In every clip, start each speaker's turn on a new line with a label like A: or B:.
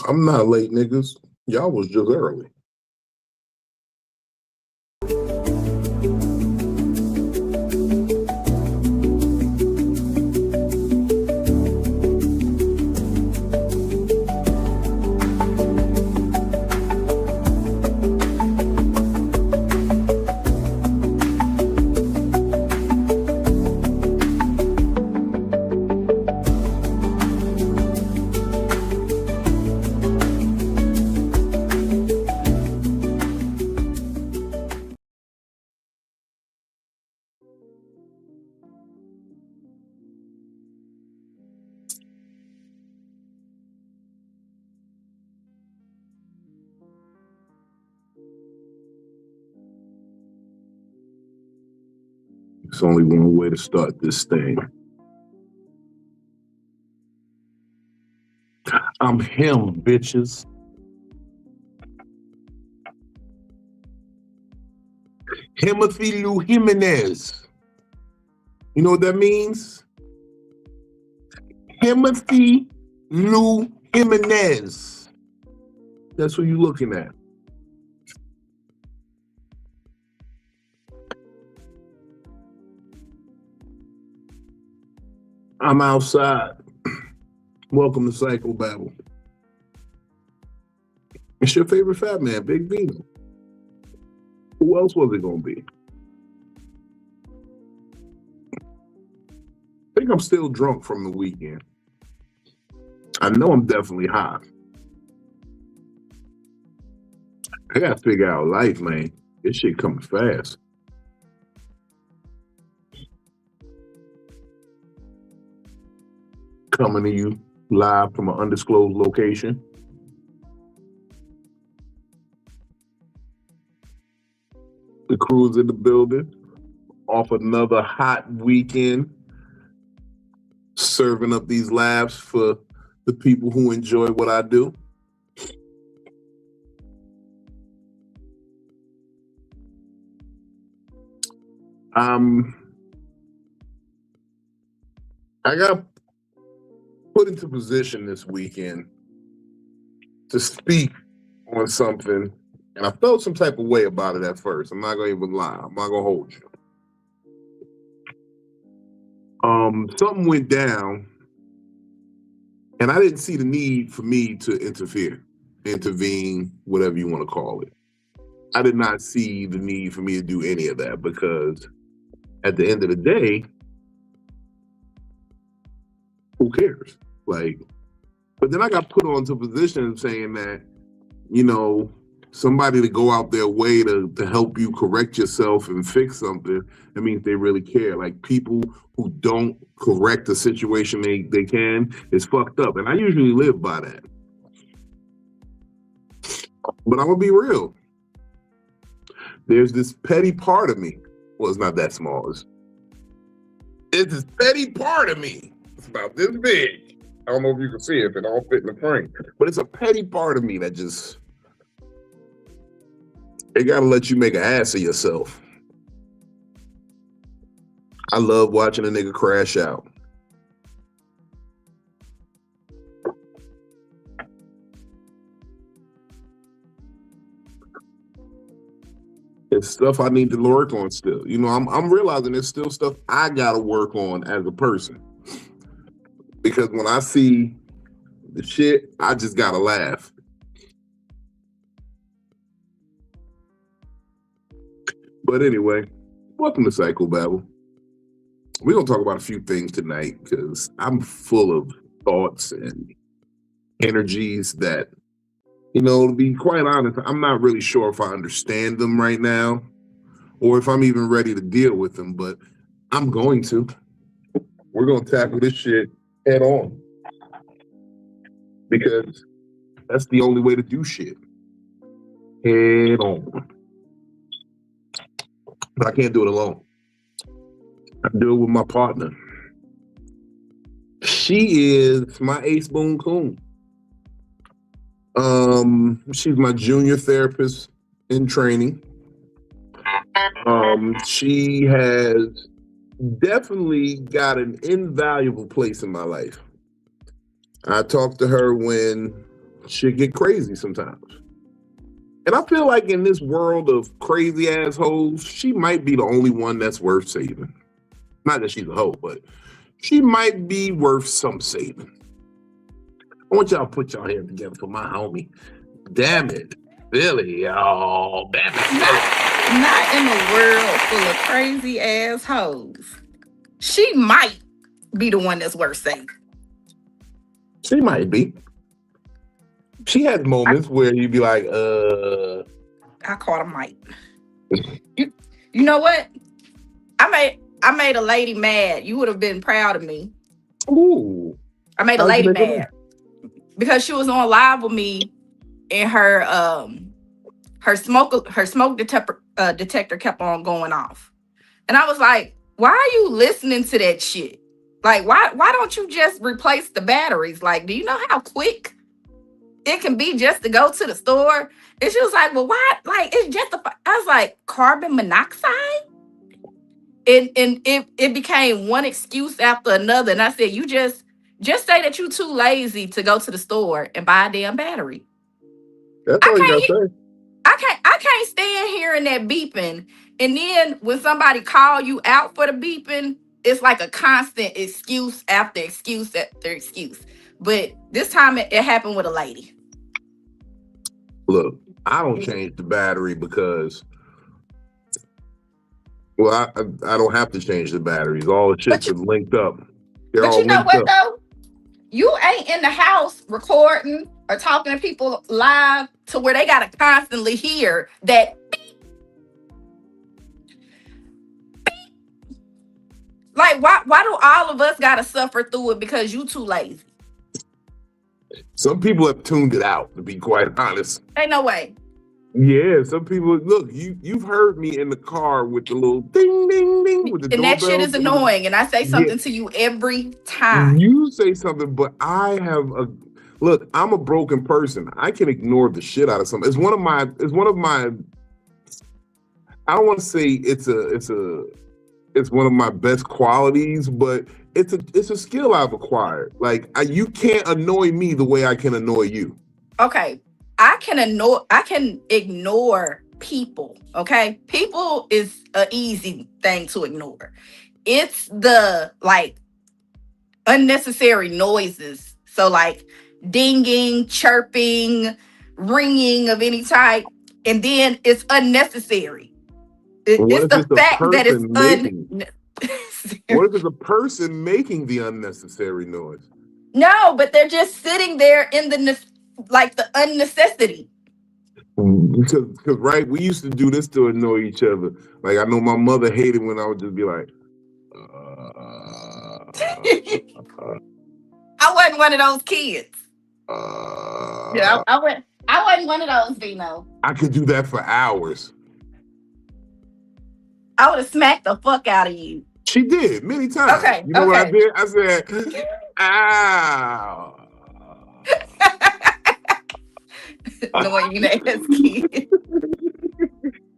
A: I'm not late, niggas. Y'all was just early. There's only one way to start this thing. I'm him, bitches. Timothy Lou Jimenez. You know what that means? Timothy Lou Jimenez. That's what you're looking at. I'm outside. Welcome to Psycho-Babble. It's your favorite fat man, Big Vino. Who else was it going to be? I think I'm still drunk from the weekend. I know I'm definitely high. I got to figure out life, man. This shit coming fast. Coming to you live from an undisclosed location. The crew's in the building. Off another hot weekend. Serving up these laughs for the people who enjoy what I do. I got put into position this weekend to speak on something, and I felt some type of way about it at first. I'm not gonna even lie. I'm not gonna hold you. Something went down, and I didn't see the need for me to intervene, whatever you want to call it. I did not see the need for me to do any of that because at the end of the day, who cares? But then I got put onto a position saying that, somebody to go out their way to help you correct yourself and fix something, that means they really care. Like, people who don't correct the situation they can is fucked up. And I usually live by that. But I'm gonna be real. There's this petty part of me. Well, it's not that small. It's this petty part of me. It's about this big. I don't know if you can see it if it all fit in the frame. But it's a petty part of me that just, they gotta let you make an ass of yourself. I love watching a nigga crash out. It's stuff I need to work on still. I'm realizing there's still stuff I gotta work on as a person. Because when I see the shit, I just gotta laugh. But anyway, welcome to Psycho-Babble. We're gonna talk about a few things tonight because I'm full of thoughts and energies that, to be quite honest, I'm not really sure if I understand them right now or if I'm even ready to deal with them, but I'm going to. We're gonna tackle this shit head on because that's the only way to do shit. Head on. But I can't do it alone. I do it with my partner. She is my ace boon coon. She's my junior therapist in training. She has definitely got an invaluable place in my life. I talked to her when shit get crazy sometimes. And I feel like in this world of crazy assholes, she might be the only one that's worth saving. Not that she's a hoe, but she might be worth some saving. I want y'all to put y'all hands together for my homie. Damn it, Billy. Oh, damn it, Billy.
B: Not in a world full of crazy assholes. She might be the one that's worth saving.
A: She might be. She had moments where you'd be like,
B: I caught a mic. You know what? I made a lady mad. You would have been proud of me.
A: Ooh.
B: I made a lady mad because she was on live with me and her smoke detector kept on going off. And I was like, why are you listening to that shit? Like, why don't you just replace the batteries? Like, do you know how quick it can be just to go to the store? And she was like, well, why? Like, it's just I was like, carbon monoxide? And it became one excuse after another. And I said, you just say that you're too lazy to go to the store and buy a damn battery.
A: That's all you gotta say.
B: I can't stand hearing that beeping. And then when somebody call you out for the beeping, it's like a constant excuse after excuse after excuse. But this time it happened with a lady.
A: Look, I don't change the battery because, well, I don't have to change the batteries. All the shit's been linked up.
B: But you know what, though? You ain't in the house recording or talking to people live to where they got to constantly hear that beep. Like, why do all of us got to suffer through it because you too lazy?
A: Some people have tuned it out, to be quite honest.
B: Ain't no way.
A: Yeah, some people, look, you've heard me in the car with the little ding, ding, ding. With the
B: and that shit is annoying. And I say something to you every time.
A: You say something, but look, I'm a broken person. I can ignore the shit out of something. It's one of my, I don't want to say it's one of my best qualities, but it's a skill I've acquired. Like, you can't annoy me the way I can annoy you.
B: Okay. I can ignore people. Okay. People is an easy thing to ignore. It's the like unnecessary noises. So like dinging, chirping, ringing of any type. And then it's unnecessary. It's the fact that it's
A: What if it's a person making the unnecessary noise?
B: No, but they're just sitting there in the unnecessity.
A: Because right, we used to do this to annoy each other. Like, I know my mother hated when I would just be like,
B: I wasn't one of those kids. Yeah, I wasn't one of those, Vino.
A: I could do that for hours.
B: I would have smacked the fuck out of you.
A: She did many times.
B: Okay.
A: You know what I did? I said, ow.
B: Annoying ass kid.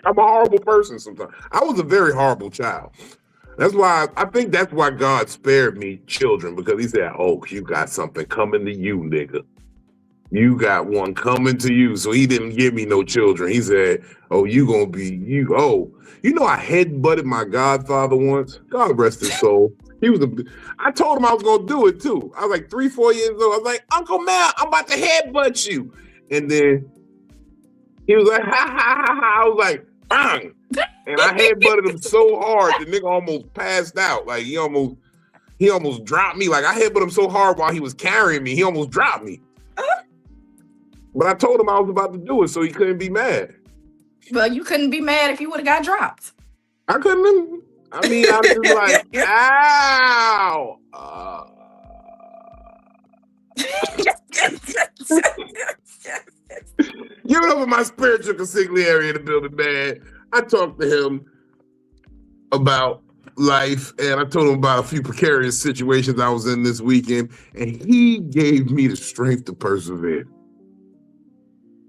A: I'm a horrible person sometimes. I was a very horrible child. That's why I think that's why God spared me children, because he said, oh, you got something coming to you, nigga. You got one coming to you. So he didn't give me no children. He said, oh, you gonna be you. Oh, you know, I headbutted my godfather once. God rest his soul. I told him I was gonna do it too. I was like 3-4 years old. I was like, Uncle Mal, I'm about to headbutt you. And then he was like, ha ha ha ha. I was like, bang. And I headbutted him so hard the nigga almost passed out. Like he almost dropped me. Like I headbutted him so hard while he was carrying me, he almost dropped me. But I told him I was about to do it, so he couldn't be mad.
B: Well, you couldn't be mad if you would have got dropped.
A: I couldn't. I mean, I was just like, ow. Give it up for my spiritual consigliere in the building, man. I talked to him about life, and I told him about a few precarious situations I was in this weekend, and he gave me the strength to persevere.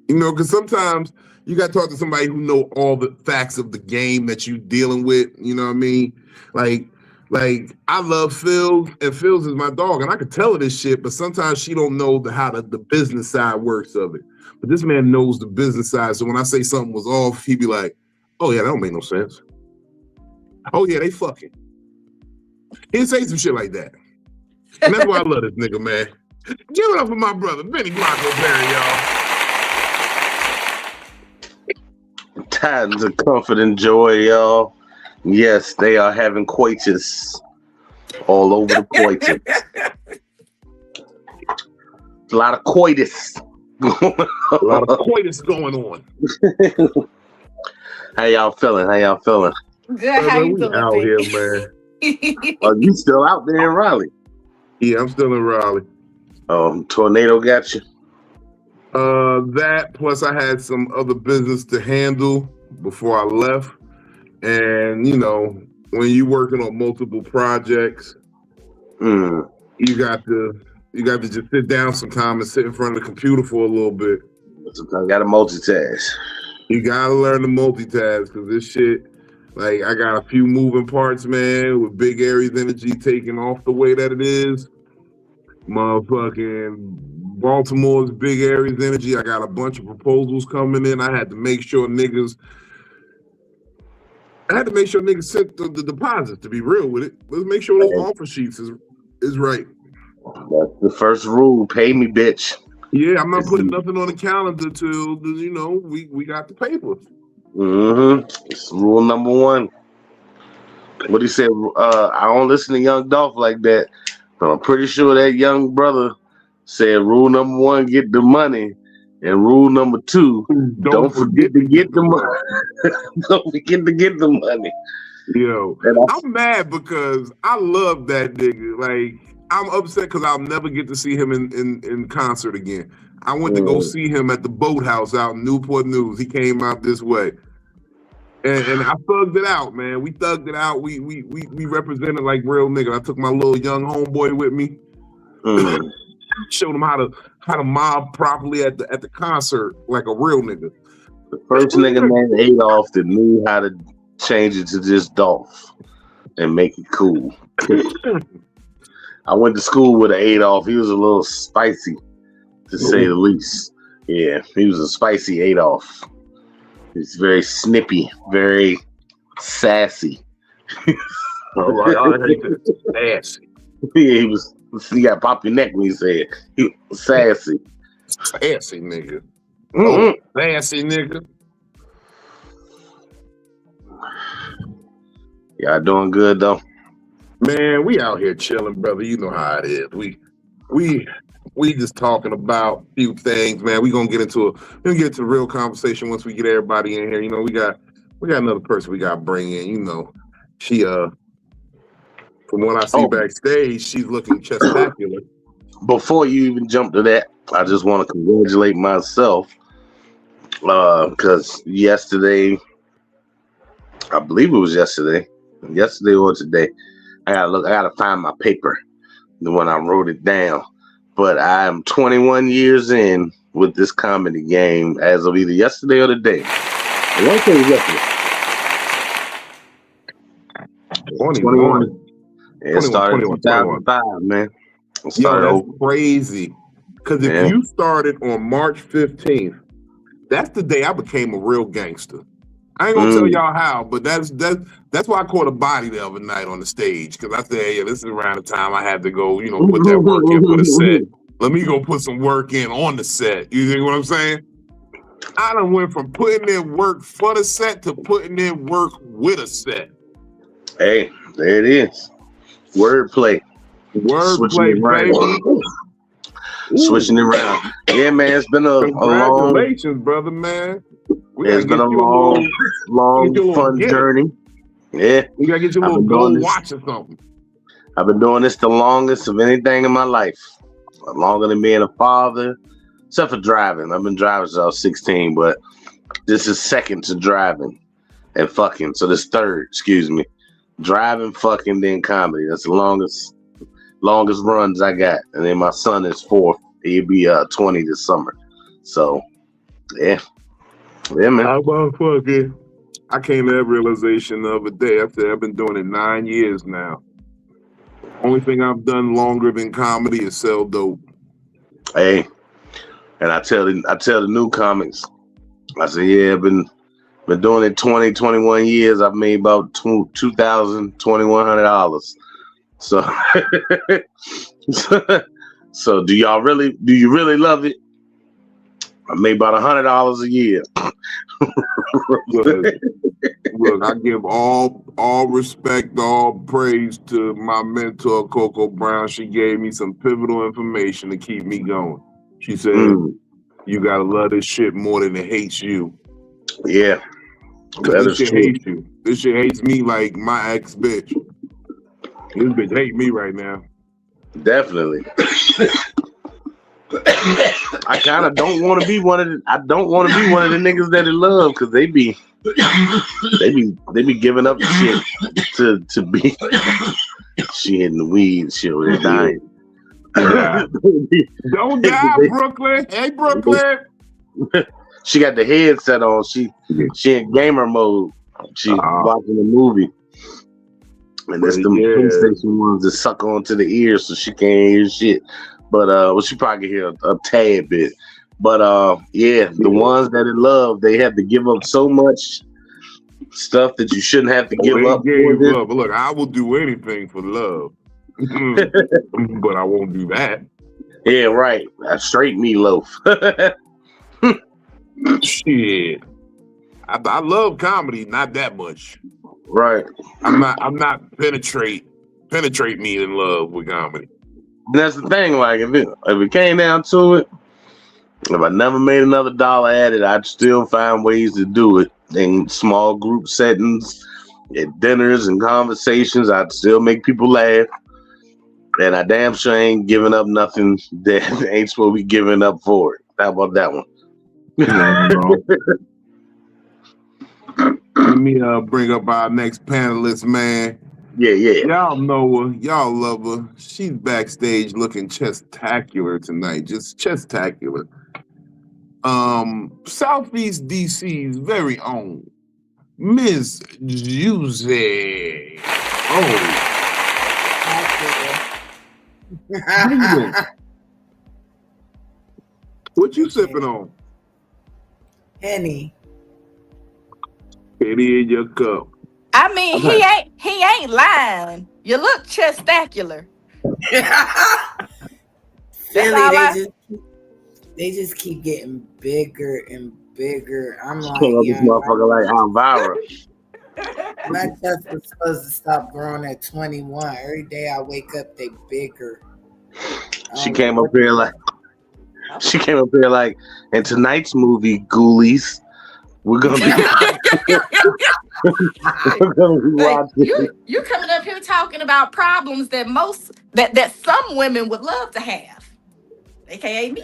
A: You know, because sometimes you got to talk to somebody who know all the facts of the game that you dealing with. You know what I mean? Like Like, I love Phil, and Phil's is my dog, and I could tell her this shit, but sometimes she don't know how the business side works of it. But this man knows the business side, so when I say something was off, he'd be like, "Oh yeah, that don't make no sense. Oh yeah, they fucking." He'd say some shit like that, and that's why I love this nigga, man. Give it up for my brother, Benny Blanco Berry, y'all.
C: Times of comfort and joy, y'all. Yes, they are having coitus all over the coitus. A lot of coitus.
A: A lot of coitus going on.
C: How y'all feeling?
B: Good. How you
A: We
B: doing?
A: out here, man.
C: Are you still out there in Raleigh?
A: Yeah, I'm still in Raleigh.
C: Tornado got you?
A: That plus I had some other business to handle before I left. And you know, when you're working on multiple projects, you got to just sit down sometime and sit in front of the computer for a little bit.
C: Sometimes you gotta multitask.
A: You gotta learn to multitask because this shit, like, I got a few moving parts, man, with Big Aries Energy taking off the way that it is. Motherfucking Baltimore's Big Aries Energy. I got a bunch of proposals coming in. I had to make sure niggas sent the deposits, to be real with it. Let's make sure those offer sheets is right.
C: That's the first rule. Pay me, bitch.
A: Yeah, I'm not putting nothing on the calendar till we got the paper.
C: It's rule number one. What he said, I don't listen to Young Dolph like that. But I'm pretty sure that young brother said rule number one, get the money. And rule number two, don't forget to get the money. Don't forget to get the money.
A: Yo, I'm mad because I love that nigga. Like, I'm upset because I'll never get to see him in concert again. I went to go see him at the Boathouse out in Newport News. He came out this way. And I thugged it out, man. We thugged it out. We represented like real niggas. I took my little young homeboy with me. Showed him how to mob properly at the concert like a real nigga.
C: The first nigga named Adolph that knew how to change it to just Dolph and make it cool. I went to school with an Adolph. He was a little spicy, to say the least. Yeah, he was a spicy Adolph. He's very snippy, very sassy.
A: All right, I hate that. Sassy.
C: Yeah, he got pop your neck when he said he was sassy.
A: Sassy nigga. Sassy nigga.
C: Y'all doing good though?
A: Man, we out here chilling, brother. You know how it is. We just talking about a few things, man. We're gonna get into the real conversation once we get everybody in here. You know, we got another person we gotta bring in. You know, she from what I see backstage, she's looking chestacular.
C: Before you even jump to that, I just want to congratulate myself because yesterday, I believe it was yesterday or today. I gotta find my paper, the one I wrote it down. But I am 21 years in with this comedy game as of either yesterday or today. I want to say yesterday.
A: 21.
C: It started in 2005, man.
A: That's crazy. Because if you started on March 15th, that's the day I became a real gangster. I ain't gonna tell y'all how, but that's why I caught a body the other night on the stage, because I said, hey, this is around the time I had to go, put that work in for the set. Let me go put some work in on the set. You think what I'm saying? I done went from putting in work for the set to putting in work with a set.
C: Hey, there it is. Wordplay.
A: Wordplay, baby.
C: Switching it around. Yeah, man, it's been a long...
A: Congratulations, brother, man.
C: It's been a long, fun journey. Yeah.
A: We gotta get you a little gold watch or something.
C: I've been doing this the longest of anything in my life. Longer than being a father, except for driving. I've been driving since I was 16, but this is second to driving and fucking. So this third, excuse me. Driving, fucking, then comedy. That's the longest runs I got. And then my son is 4th. He'll be 20 this summer. So, yeah. Yeah, man.
A: I came to that realization the other day. I've been doing it 9 years now. Only thing I've done longer than comedy is sell dope.
C: Hey, and I tell the new comics, I say, yeah, I've been doing it 20, 21 years. I've made about $2,000, $2,100. So, so do you really love it? I made about $100 a year.
A: Look, I give all respect, all praise to my mentor, Coco Brown. She gave me some pivotal information to keep me going. She said, you gotta love this shit more than it hates you.
C: Yeah.
A: Because this shit hates you. This shit hates me like my ex bitch. This bitch hate me right now.
C: Definitely. I kind of don't want to be one of the. I don't want to be one of the niggas that it love because they be giving up shit to be. She hitting the weed. She was dying.
A: Yeah. Don't die, Brooklyn. Hey, Brooklyn.
C: She got the headset on. She in gamer mode. She watching a movie. And that's the PlayStation ones that suck onto the ears so she can't hear shit. But well, she probably can hear a tad bit. But the ones that it love, they have to give up so much stuff that you shouldn't have to give up.
A: Look, I will do anything for love. But I won't do that.
C: Yeah, right. A straight meatloaf.
A: Shit. I love comedy, not that much.
C: Right.
A: I'm not penetrate me in love with comedy.
C: That's the thing. Like if it came down to it, if I never made another dollar at it, I'd still find ways to do it in small group settings, at dinners and conversations. I'd still make people laugh, and I damn sure ain't giving up nothing that ain't supposed to be giving up for it. How about that one?
A: Let me bring up our next panelist, man.
C: Yeah.
A: Y'all know her. Y'all love her. She's backstage looking chestacular tonight. Just chestacular. Southeast DC's very own Miss Juicy. Oh. How you doing? What you sipping on?
D: Henny.
A: Henny in your cup.
B: I mean, he ain't lying. You look chestacular.
D: Philly, they just keep getting bigger and bigger. I'm like,
C: this motherfucker like Elvira.
D: My chest was supposed to stop growing at 21. Every day I wake up, they bigger.
C: She came up here like, in tonight's movie, Ghoulies, we're gonna be.
B: You coming up here talking about problems that that some women would love to have, aka me.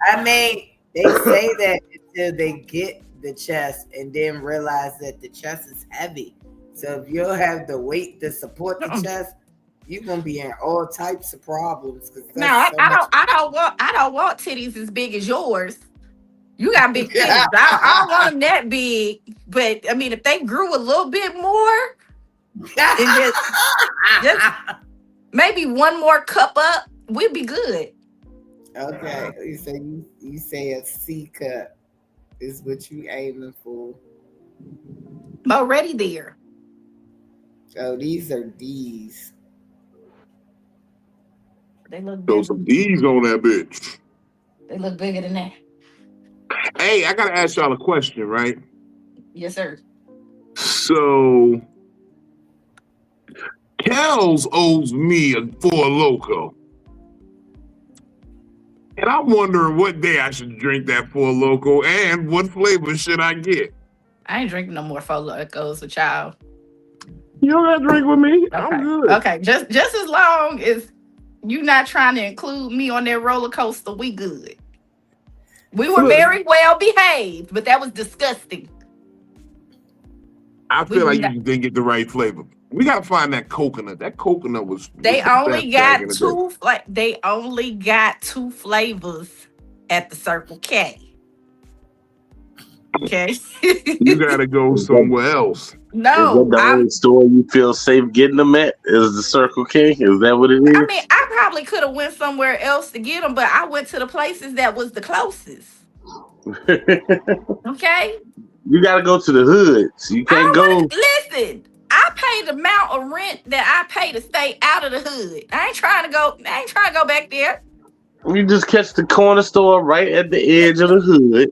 D: I mean, they say that until they get the chest and then realize that the chest is heavy. So if you don't have the weight to support the chest, you're gonna be in all types of problems.
B: No, I don't want titties as big as yours. You got big titties. I don't want them that big. But I mean, if they grew a little bit more, and just maybe one more cup up, we'd be good.
D: Okay, you say a C cup is what you aiming for.
B: Already there.
D: Oh, these are D's.
B: They look
A: Throw
B: bigger.
A: some D's on that bitch.
B: They look bigger than that.
A: Hey, I gotta ask y'all a question, right?
B: Yes, sir.
A: So, Kels owes me a Four Loko. And I'm wondering what day I should drink that Four Loko and what flavor should I get?
B: I ain't drinking no more Four Locos with y'all.
A: You don't gotta drink with me.
B: Okay.
A: I'm good.
B: Okay, just as long as you not trying to include me on that roller coaster, we good. We were very well behaved, but that was disgusting.
A: I feel like you didn't get the right flavor. We gotta find that coconut. That coconut was.
B: They only got two. They only got two flavors at the Circle K. Okay.
A: You gotta go somewhere else.
C: Is
B: No,
C: that the only store you feel safe getting them at? Is the Circle K? Is that what it is?
B: I mean, I probably could have went somewhere else to get them, but I went to the places that was the closest. Okay.
C: You got to go to the hoods. You can't go.
B: Listen, I pay the amount of rent that I pay to stay out of the hood. I ain't trying to go back there.
C: You just catch the corner store right at the edge of the hood.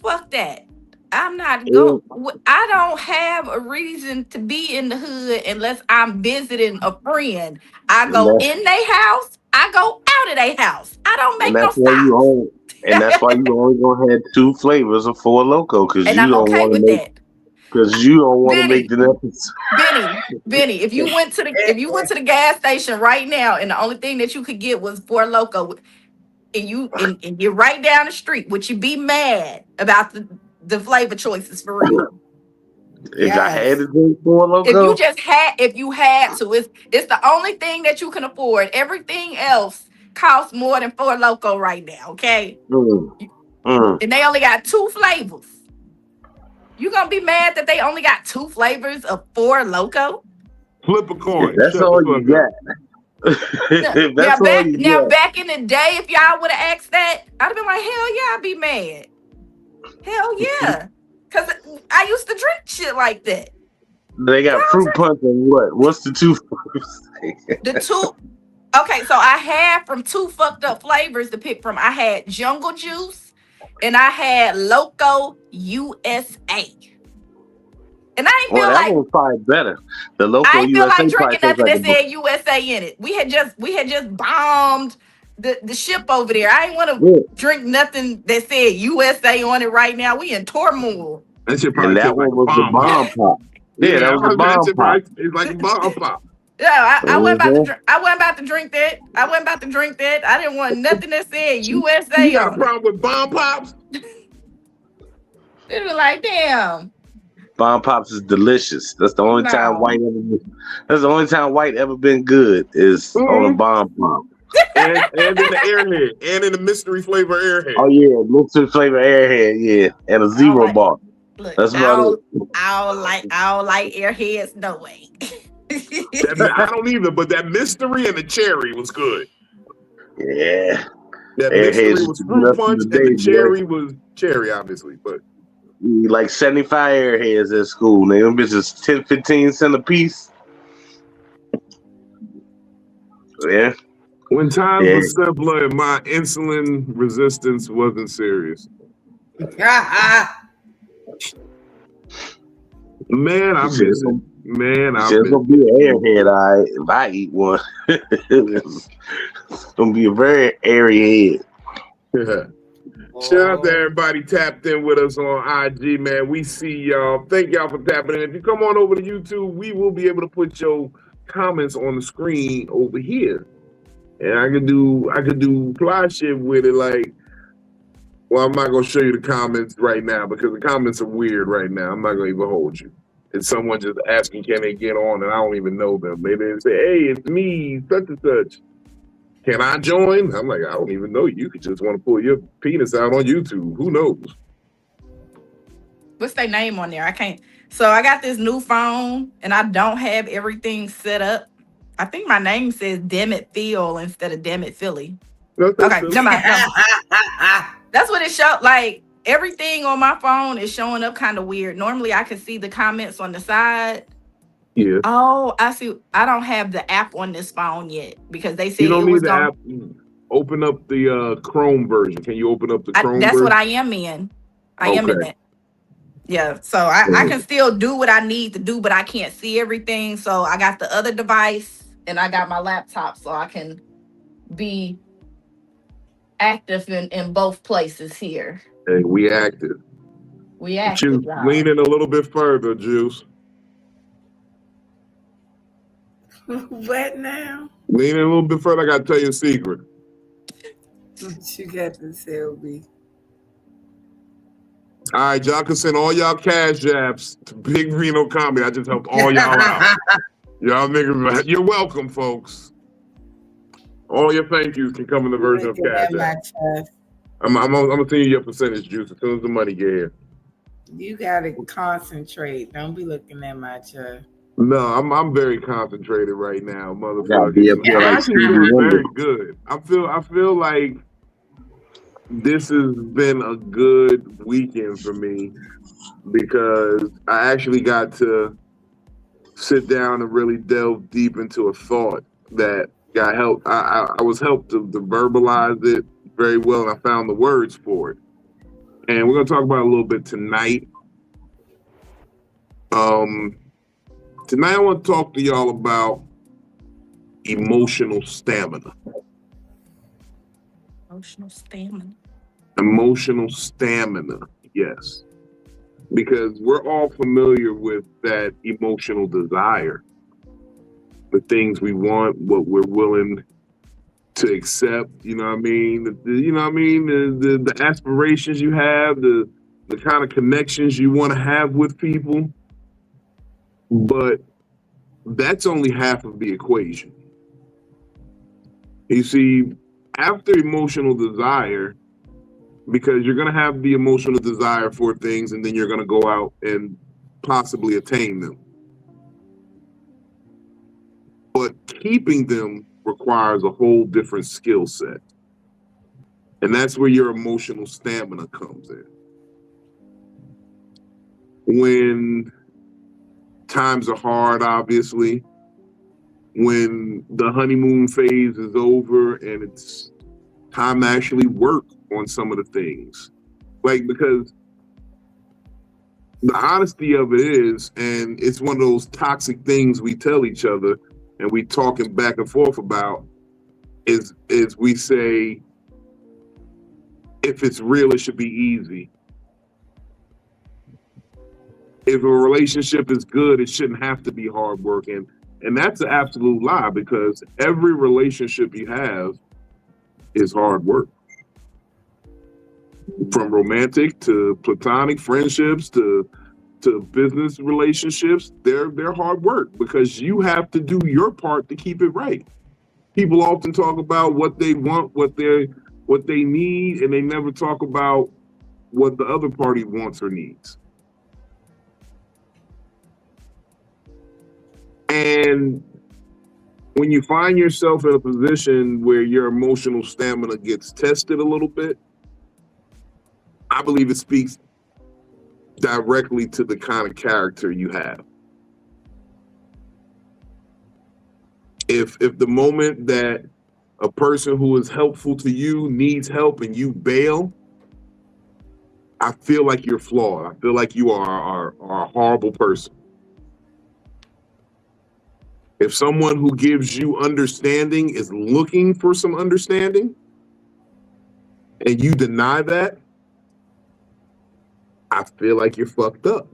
B: Fuck that. I'm not going. I don't have a reason to be in the hood unless I'm visiting a friend. I go in their house. I go out of their house. I don't make no stops.
C: And that's why you only gonna have 2 flavors of Four Loko because you don't want to make. Because you don't want to make the numbers.
B: Benny, if you went to the gas station right now and the only thing that you could get was Four Loko, and you're right down the street, would you be mad about the flavor choices for real?
C: If I had to drink Four Loko,
B: if you had to, it's the only thing that you can afford. Everything else costs more than Four Loko right now. Okay, and they only got 2 flavors. You gonna be mad that they only got 2 flavors of Four Loko?
A: Flip a coin.
C: That's all you got.
B: Back in the day, if y'all would have asked that, I'd have been like, hell yeah, I'd be mad. Hell yeah. Because I used to drink shit like that.
C: They got fruit punch and what? What's the 2
B: The 2. Okay, so I had from 2 fucked up flavors to pick from. I had Jungle Juice and I had Loco USA. And I ain't feel
C: that one was probably better. The Loco USA.
B: I ain't feel like drinking nothing that said USA in it. We had just bombed the ship over there. I ain't want to drink nothing that said USA on it right now. We in turmoil.
A: That shit probably
C: that one was the bomb pop. Yeah, that was the bomb pop.
A: It's like a bomb pop.
B: Yeah, I wasn't about to drink that. I wasn't about to drink that. I didn't want nothing that said USA.
A: You got a problem with bomb pops?
B: They were like, damn.
C: Bomb pops is delicious. That's the only time white ever been. That's the only time white ever been good is on a bomb pop.
A: and in the airhead, and in the mystery flavor airhead.
C: Oh yeah, mystery flavor airhead, yeah, and a zero bar.
B: Look,
C: that's about it.
B: I don't like airheads. No way.
A: I don't either, but that mystery and the cherry was good.
C: Yeah,
A: that mystery was fruit punch, and the cherry was cherry, obviously, but.
C: Like 75 airheads at school. They them bitches 10, 15 cents a piece. Yeah.
A: When times were simpler and my insulin resistance wasn't serious. Man, I miss it. Man, I miss it.
C: It's gonna be an airhead, if I eat one. It's gonna be a very airy head.
A: Yeah. Shout out to everybody tapped in with us on IG, man. We see y'all. Thank y'all for tapping in. If you come on over to YouTube, we will be able to put your comments on the screen over here. And I could do fly shit with it, like, well, I'm not gonna show you the comments right now because the comments are weird right now. I'm not gonna even hold you. It's someone just asking, can they get on, and I don't even know them. Maybe they say, hey, it's me, such and such. Can I join? I'm like, I don't even know. You could just want to pull your penis out on YouTube. Who knows?
B: What's their name on there? I can't. So I got this new phone and I don't have everything set up. I think my name says DamnItPhilly instead of DamnItPhilly. Okay, come on. That's what it showed. Like everything on my phone is showing up kind of weird. Normally I can see the comments on the side.
A: Yeah.
B: Oh, I see. I don't have the app on this phone yet because they said
A: you don't need the app. Open up the Chrome version. Can you open up the Chrome?
B: That's
A: version?
B: What I am in. I am in that. Yeah. So I can still do what I need to do, but I can't see everything. So I got the other device and I got my laptop, so I can be active in both places here.
A: Hey, we active.
B: We active.
A: Lean in a little bit further, Juice.
D: What now?
A: Lean in a little bit further. I gotta tell you a secret.
D: What you got to tell me?
A: All right, y'all can send all y'all cash apps to Big Reno Comedy. I just helped all y'all out. Y'all niggas, you're welcome, folks. All your thank yous can come in the version of cash app. I'm gonna send you your percentage, Juice, as soon as the money get here.
D: You gotta concentrate. Don't be looking at my chest.
A: No, I'm very concentrated right now,
C: Gotta be up
A: motherfucker.
C: here
A: I'm
C: like
A: actually
C: Stevie
A: doing
C: Wonder.
A: very good. I feel like this has been a good weekend for me because I actually got to sit down and really delve deep into a thought that got helped. I was helped to verbalize it very well, and I found the words for it. And we're gonna talk about it a little bit tonight. Tonight I want to talk to y'all about emotional stamina.
B: Emotional stamina.
A: Emotional stamina, yes. Because we're all familiar with that emotional desire. The things we want, what we're willing to accept, you know what I mean? The aspirations you have, the kind of connections you want to have with people. But that's only half of the equation. You see, after emotional desire, because you're going to have the emotional desire for things and then you're going to go out and possibly attain them. But keeping them requires a whole different skill set. And that's where your emotional stamina comes in. When times are hard, obviously, when the honeymoon phase is over and it's time to actually work on some of the things. Like, because the honesty of it is, and it's one of those toxic things we tell each other and we talking back and forth about, is we say, if it's real, it should be easy. If a relationship is good, it shouldn't have to be hard work. And that's an absolute lie, because every relationship you have is hard work. From romantic to platonic friendships to business relationships, they're hard work because you have to do your part to keep it right. People often talk about what they want, what they need, and they never talk about what the other party wants or needs. And when you find yourself in a position where your emotional stamina gets tested a little bit, I believe it speaks directly to the kind of character you have. If the moment that a person who is helpful to you needs help and you bail, I feel like you're flawed. I feel like you are a horrible person. If someone who gives you understanding is looking for some understanding and you deny that, I feel like you're fucked up.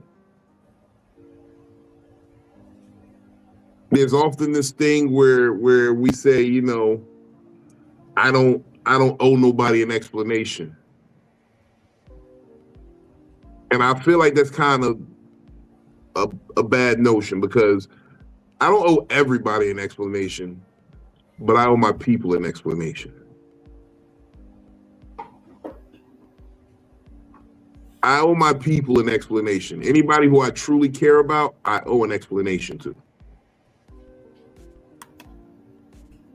A: There's often this thing where we say, you know, I don't owe nobody an explanation. And I feel like that's kind of a bad notion, because I don't owe everybody an explanation, but I owe my people an explanation. I owe my people an explanation. Anybody who I truly care about, I owe an explanation to.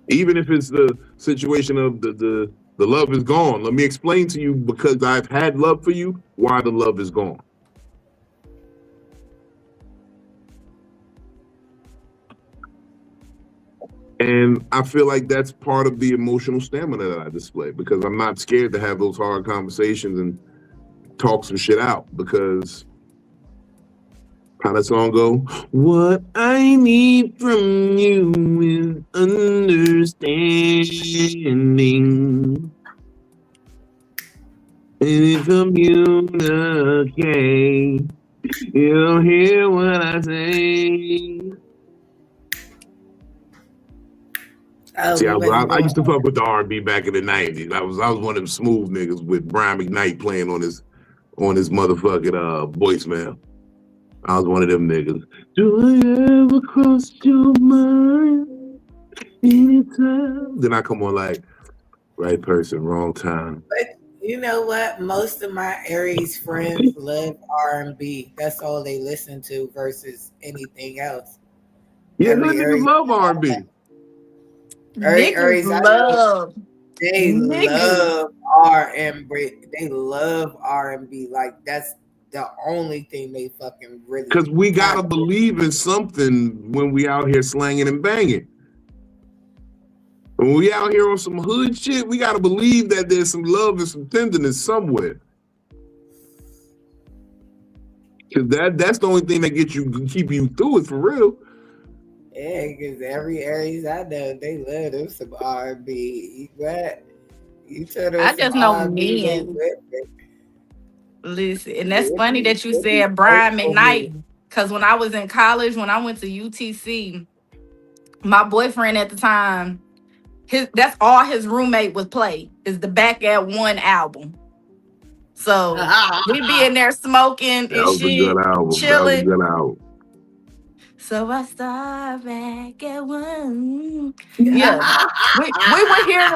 A: Even if it's the situation of the love is gone. Let me explain to you, because I've had love for you, why the love is gone. And I feel like that's part of the emotional stamina that I display, because I'm not scared to have those hard conversations and talk some shit out. Because how that song go? What I need from you is understanding and communicate. You'll hear what I say. See, I used to fuck with the R&B back in the 90s. I was one of them smooth niggas with Brian McKnight playing on his motherfucking voicemail. I was one of them niggas. Do I ever cross your mind anytime? Then I come on like, right person, wrong time.
D: But You know what? Most of my Aries friends love R&B. That's all they listen to versus anything else.
A: Yeah,
D: Every
A: hood niggas
D: Aries,
A: love R&B.
B: Niggas
D: Aries I know,
B: love
D: they
B: niggas.
D: love R&B. They love R&B. Like that's the only thing they fucking really
A: Because we
D: kind
A: gotta
D: of.
A: believe in something when we out here slanging and banging. When we out here on some hood shit, we gotta believe that there's some love and some tenderness somewhere. Cause that's the only thing that keep you through it for real.
D: Yeah, because every Aries I know, they love them some R&B. What? You turn on
B: I
D: some
B: just know
D: R&B, they
B: men.
D: whip it.
B: Listen, and that's
D: They
B: funny
D: be,
B: that you
D: they be
B: said Brian
D: grateful
B: McKnight.
D: me.
B: Because when I was in college, when I went to UTC, my boyfriend at the time, that's all his roommate would play is the Back at One album. So we be in there smoking
A: That
B: and
A: was a
B: shit,
A: good album. That was a
B: chilling.
A: good album.
B: So I start back at one. Yeah. We would hear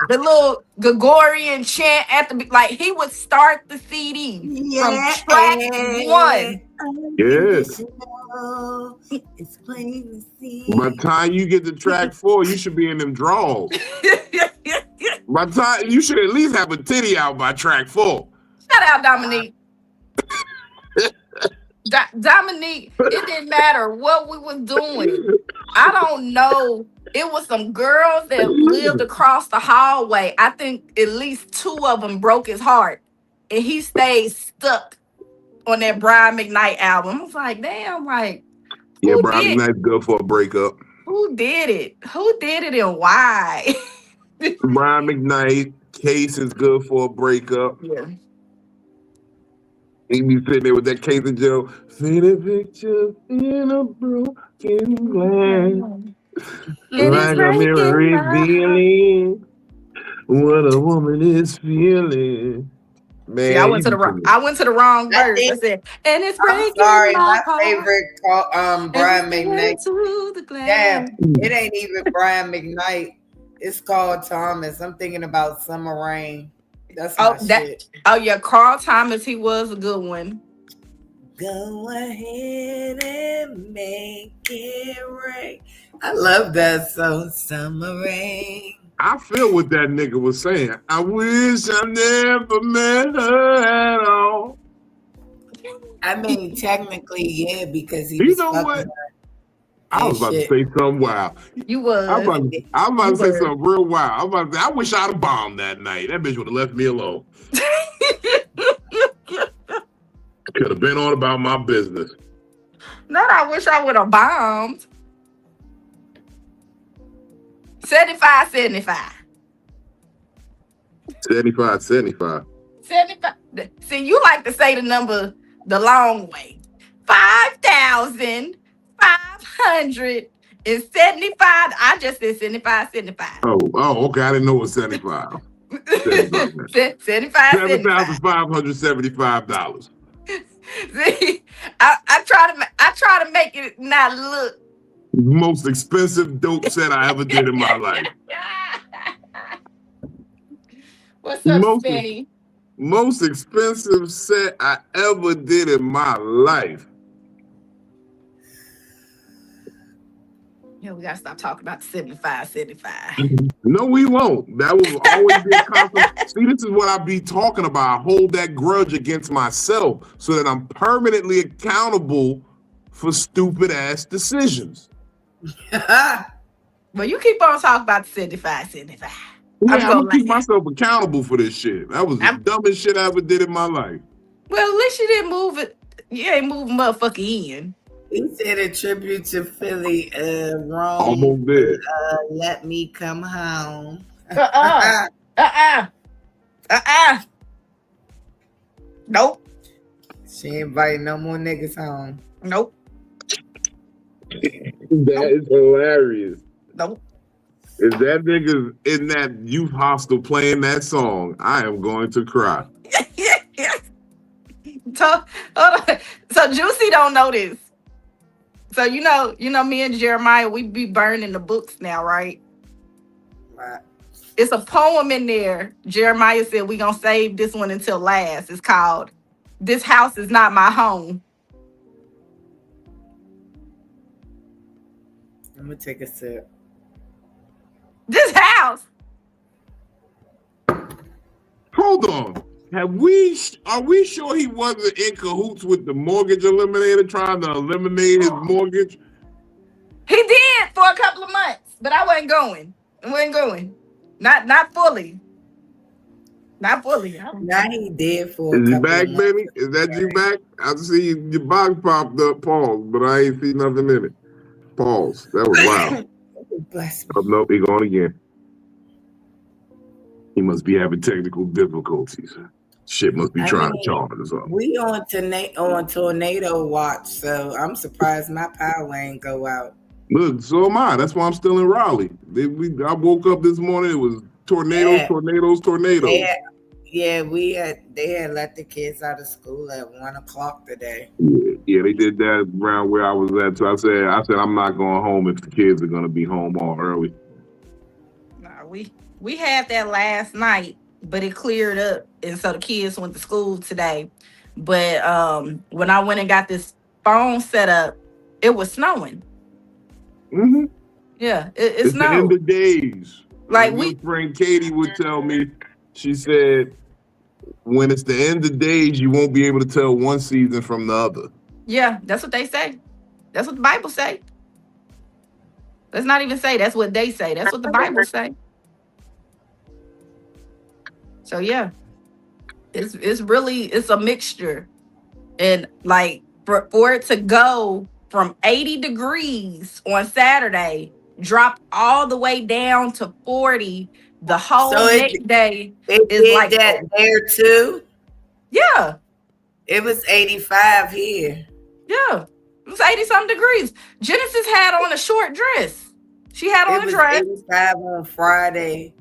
B: the little Gregorian chant at the like he would start the CD from
D: Yeah,
B: track one.
A: Yeah.
D: it's plain to see.
A: By the time you get to track 4, you should be in them draws. By the time you should at least have a titty out by track 4.
B: Shout out Dominique. Dominique, it didn't matter what we was doing. I don't know. It was some girls that lived across the hallway. I think at least 2 of them broke his heart. And he stayed stuck on that Brian McKnight album. I was like, damn, like,
A: Yeah, Brian McKnight's good for a breakup.
B: who did it? Who did it and why?
A: Brian McKnight, Case is good for a breakup.
B: Yeah.
A: He be sitting there with that Case and Joe. See the picture in a broken glass. Like a mirror revealing what a woman is feeling. Man,
B: see, I went to the wrong verse. I said, and it's breaking
D: my
B: heart.
D: favorite Brian McKnight.
B: To the glass.
D: Damn, it ain't even Brian McKnight. It's called Thomas. I'm thinking about Summer Rain. That's my shit.
B: Oh yeah, Carl Thomas. He was a good one.
D: Go ahead and make it rain. I love that song, Summer Rain.
A: I feel what that nigga was saying. I wish I never met her at all.
D: I mean, technically, yeah, because he
A: You
D: was
A: know
D: fucking
A: what?
D: her.
A: I was about to say something wild.
B: You was.
A: I'm about to say something real wild. I wish I'd have bombed that night. That bitch would have left me alone. Could have been on about my business.
B: Not I wish I would have bombed. 75.
A: 75.
B: 75. See, you like to say the number the long way. 5,575. I just said 75.
A: Oh, okay. I didn't know it was 75.
B: 75.
A: $7,575.
B: See, I try to make it not look.
A: Most expensive dope set I ever did in my life.
B: What's up, Spenny?
A: Most expensive set I ever did in my life.
B: Yeah, we gotta stop talking about 75.
A: No, we won't. That will always be a constant. See, this is what I be talking about. I hold that grudge against myself so that I'm permanently accountable for stupid ass decisions.
B: Well, you keep on talking about 75.
A: Yeah, I'm gonna keep myself accountable for this shit. That was the dumbest shit I ever did in my life.
B: Well, at least you didn't move it. You ain't moving motherfucker in.
D: He said a tribute to Philly, wrong.
A: Almost there.
D: Let me come home.
B: Nope.
D: She ain't inviting no more niggas home.
B: Nope.
A: That is hilarious.
B: Nope.
A: If that nigga's in that youth hostel playing that song, I am going to cry.
B: So Juicy don't know this. So you know, me and Jeremiah, we be burning the books now, right?
D: Right.
B: It's a poem in there. Jeremiah said we gonna save this one until last. It's called "This House Is Not My Home."
D: I'm gonna take a sip.
B: This house.
A: Hold on. Are we sure he wasn't in cahoots with the mortgage eliminator trying to eliminate his mortgage?
B: He did for a couple of months, but I wasn't going. Not fully. Not fully.
D: Now he did for a
A: Is he
D: couple
A: back,
D: of months.
A: Benny? Is that you back? I see your box popped up, pause, but I ain't see nothing in it. Pause. That was wild.
D: Bless me.
A: Oh, nope, he gone again. He must be having technical difficulties. Shit must be trying to charge or something.
D: We on tornado watch, so I'm surprised my power ain't go out.
A: Look, so am I. That's why I'm still in Raleigh. I woke up this morning. It was tornadoes.
D: They had let the kids out of school at 1:00 today.
A: Yeah, they did that around where I was at. So I said I'm not going home if the kids are gonna be home all early.
B: Nah, we had that last night, but it cleared up, and so the kids went to school today. But when I went and got this phone set up, it was snowing.
A: Mm-hmm.
B: Yeah, it
A: It's the end
B: snowed.
A: of days.
B: Like
A: my friend Katie would tell me, she said, when it's the end of days, you won't be able to tell one season from the other.
B: Yeah, that's what they say. That's what the Bible say. Let's not even say that's what they say. That's what the Bible say. So yeah, it's really a mixture, and like for it to go from 80 degrees on Saturday, drop all the way down to 40 the whole next day.
D: It
B: is
D: did
B: like
D: that there too.
B: Yeah,
D: it was 85 here.
B: Yeah, it was 80 something degrees. Genesis had on a short dress. She had on a dress.
D: 85 on Friday.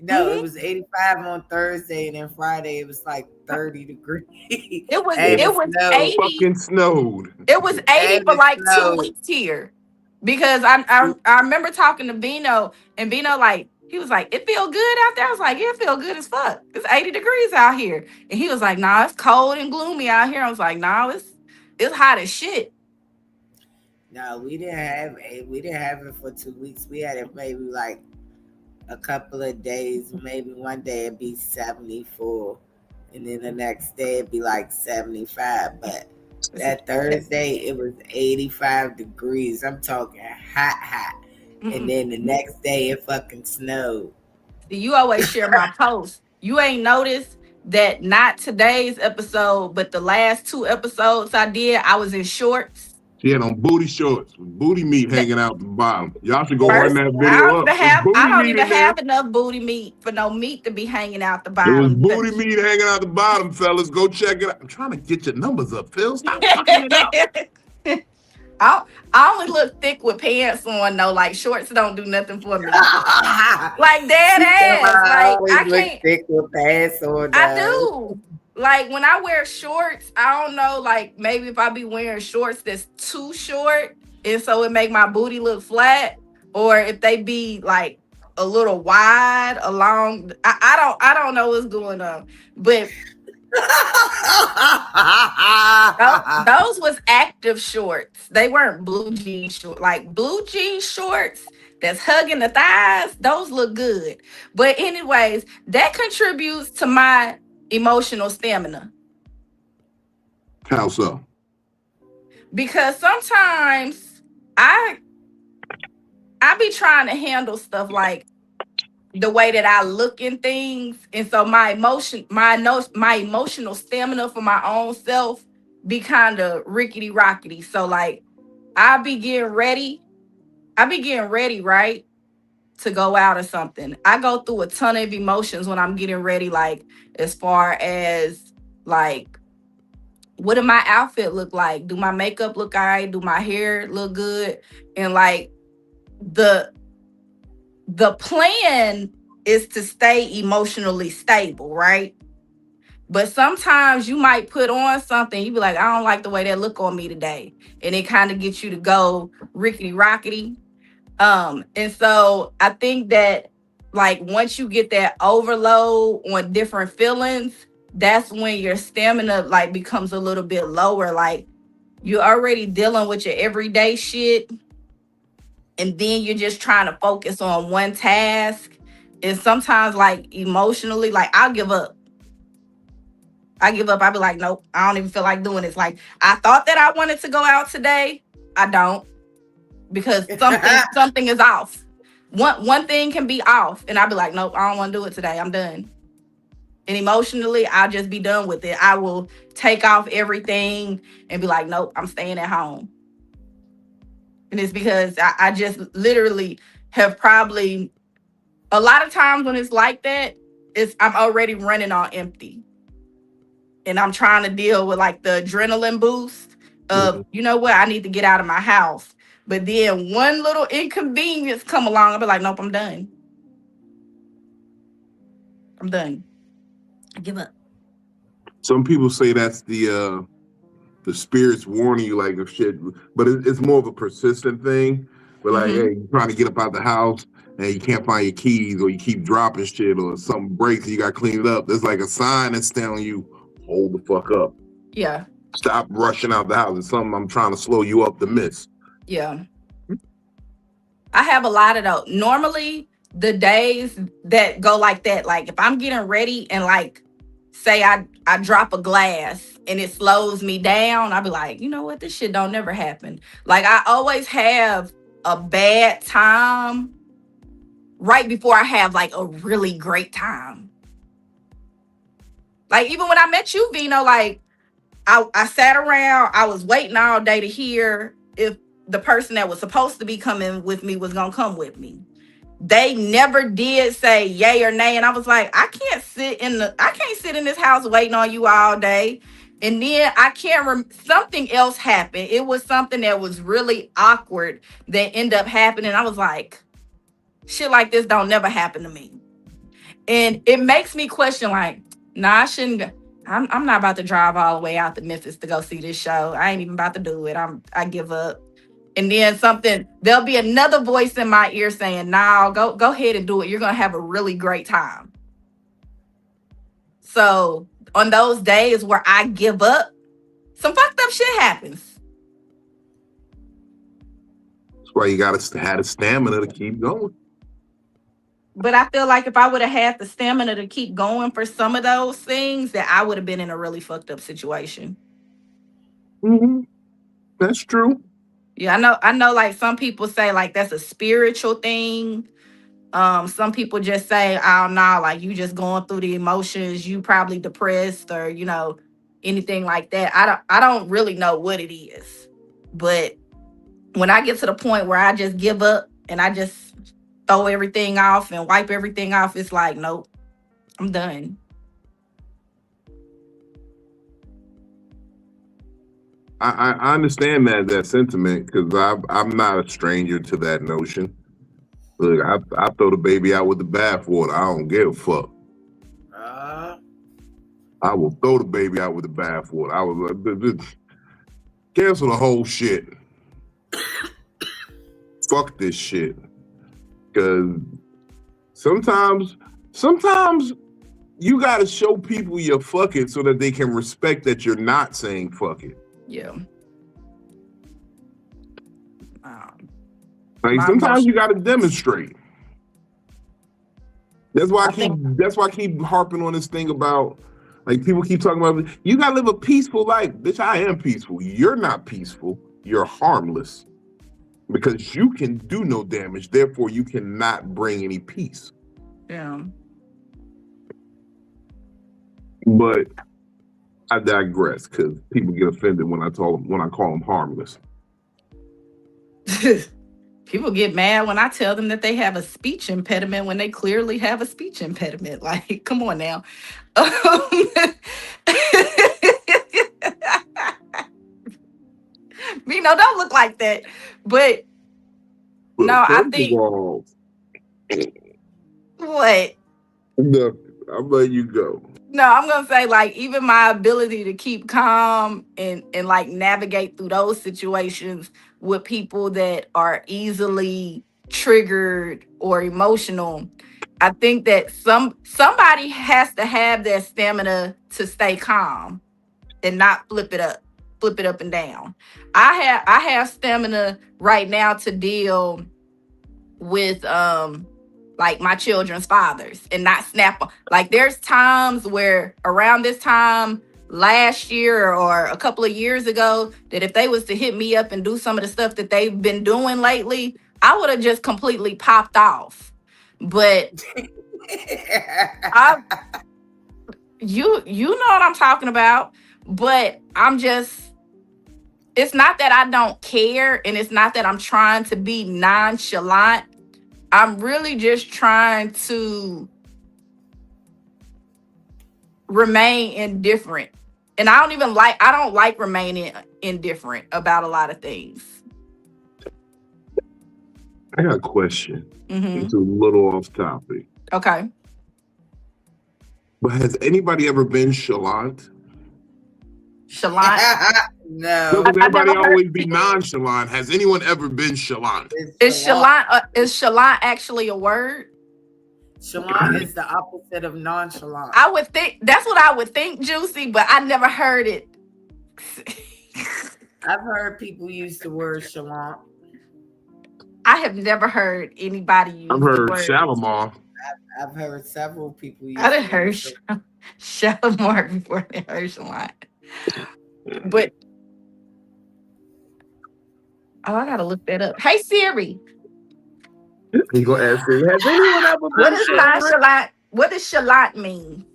D: No, it was 85 on Thursday, and then Friday it was like 30 degrees.
B: It was 80.
A: Fucking snowed.
B: It was 80 for like 2 weeks here. Because I remember talking to Bino, and Bino he was like, it feel good out there. I was like, yeah, it feel good as fuck. It's 80 degrees out here. And he was like, nah, it's cold and gloomy out here. I was like, nah, it's hot as shit.
D: No, we didn't have it for 2 weeks. We had it maybe like a couple of days. Maybe one day it'd be 74, and then the next day it'd be like 75. But that Thursday it was 85 degrees. I'm talking hot. And then the next day it fucking snowed.
B: You always share my posts. You ain't noticed that not today's episode, but the last 2 episodes I did, I was in shorts.
A: She had on booty shorts with booty meat hanging out the bottom. Y'all should go run that video up.
B: I don't even have enough booty meat for no meat to be hanging out the bottom.
A: It was booty meat hanging out the bottom, fellas. Go check it out. I'm trying to get your numbers up, Phil. Stop fucking it up.
B: I only look thick with pants on though. Like shorts don't do nothing for me. Like dead ass. Like I can't.
D: Thick with pants on.
B: I do. Like when I wear shorts, I don't know. Like maybe if I be wearing shorts that's too short, and so it make my booty look flat, or if they be like a little wide along. I don't know what's going on, but. Those was active shorts. They weren't blue jean shorts. Like blue jean shorts that's hugging the thighs, those look good. But anyways, that contributes to my emotional stamina.
A: How so?
B: Because sometimes I be trying to handle stuff like the way that I look in things, and so my emotional stamina for my own self be kind of rickety rockety. So like I be getting ready, right, to go out or something. I go through a ton of emotions when I'm getting ready, like as far as like what do my outfit look like? Do my makeup look all right? Do my hair look good? And like the plan is to stay emotionally stable, right? But sometimes you might put on something, you be like, I don't like the way that look on me today. And it kind of gets you to go rickety rockety. And so I think that like once you get that overload on different feelings, that's when your stamina like becomes a little bit lower. Like you're already dealing with your everyday shit, and then you're just trying to focus on one task. And sometimes like emotionally, like I'll give up. I'll be like, nope, I don't even feel like doing this. Like I thought that I wanted to go out today. I don't, because something is off. One thing can be off, and I'll be like, nope, I don't want to do it today. I'm done. And emotionally, I'll just be done with it. I will take off everything and be like, nope, I'm staying at home. And it's because I just literally have probably, a lot of times when it's like that, I'm already running on empty. And I'm trying to deal with like the adrenaline boost of, you know what, I need to get out of my house. But then one little inconvenience come along, I'll be like, nope, I'm done. I give up.
A: Some people say that's the spirits warning you, like, of shit, but it's more of a persistent thing. But like, hey, you're trying to get up out the house and you can't find your keys, or you keep dropping shit, or something breaks and you got to clean it up. There's like a sign that's telling you, hold the fuck up.
B: Yeah.
A: Stop rushing out the house. It's something I'm trying to slow you up to miss.
B: Yeah. I have a lot of those. Normally, the days that go like that, like if I'm getting ready and like, say I drop a glass and it slows me down, I'll be like, you know what? This shit don't never happen. Like I always have a bad time right before I have like a really great time. Like even when I met you, Vino, like I sat around, I was waiting all day to hear if the person that was supposed to be coming with me was gonna come with me. They never did say yay or nay, and I was like, I can't sit in this house waiting on you all day. And then I can't something else happened. It was something that was really awkward that ended up happening. I was like, shit like this don't never happen to me. And it makes me question, like, nah, I shouldn't. I'm not about to drive all the way out to Memphis to go see this show. I ain't even about to do it. I give up. And then there'll be another voice in my ear saying, nah, go ahead and do it. You're going to have a really great time. So on those days where I give up, some fucked up shit happens.
A: That's why you got to have the stamina to keep going.
B: But I feel like if I would have had the stamina to keep going for some of those things, that I would have been in a really fucked up situation.
A: Mm-hmm. That's true.
B: Yeah, I know like some people say like that's a spiritual thing. Some people just say, oh no, like you just going through the emotions, you probably depressed, or you know, anything like that. I don't really know what it is. But when I get to the point where I just give up and I just throw everything off and wipe everything off, it's like, nope, I'm done.
A: I understand that sentiment, because I'm not a stranger to that notion. Look, I throw the baby out with the bathwater. I don't give a fuck. I will throw the baby out with the bathwater. I was like, cancel the whole shit. Fuck this shit. Because sometimes you got to show people you're fucking so that they can respect that you're not saying fuck it.
B: Yeah.
A: Like sometimes you got to demonstrate. That's why I keep harping on this thing about, like, people keep talking about, you got to live a peaceful life. Bitch, I am peaceful. You're not peaceful. You're harmless. Because you can do no damage, therefore you cannot bring any peace.
B: Yeah.
A: But I digress, because people get offended when I call them harmless.
B: People get mad when I tell them that they have a speech impediment when they clearly have a speech impediment. Like, come on now. You know, don't look like that. But no, I think what?
A: No, I'm letting you go.
B: No, I'm gonna say, like, even my ability to keep calm and like navigate through those situations with people that are easily triggered or emotional I think that somebody has to have their stamina to stay calm and not flip it up and down. I have stamina right now to deal with like my children's fathers and not snap. Like there's times where around this time last year or a couple of years ago that if they was to hit me up and do some of the stuff that they've been doing lately, I would have just completely popped off. But you know what I'm talking about. But it's not that I don't care, and it's not that I'm trying to be nonchalant. I'm really just trying to remain indifferent. And I don't like remaining indifferent about a lot of things.
A: I got a question.
B: Mm-hmm.
A: It's a little off topic.
B: Okay.
A: But has anybody ever been chalant?
B: Chalant?
D: No.
A: Doesn't everybody always be nonchalant? Has anyone ever been chalant?
B: Is chalant actually a word?
D: Chalant is the opposite of nonchalant.
B: I would think that's what I would think, Juicy, but I never heard it.
D: I've heard people use the word chalant.
B: I have never heard anybody use
A: I've heard Shalimar.
D: I've heard several people use.
B: I done heard Shalimar before they heard chalant. But I gotta look that up. Hey Siri.
A: You gonna ask me, has anyone ever
B: What
A: been
B: is
A: chalant?
B: nonchalant? What does chalant mean?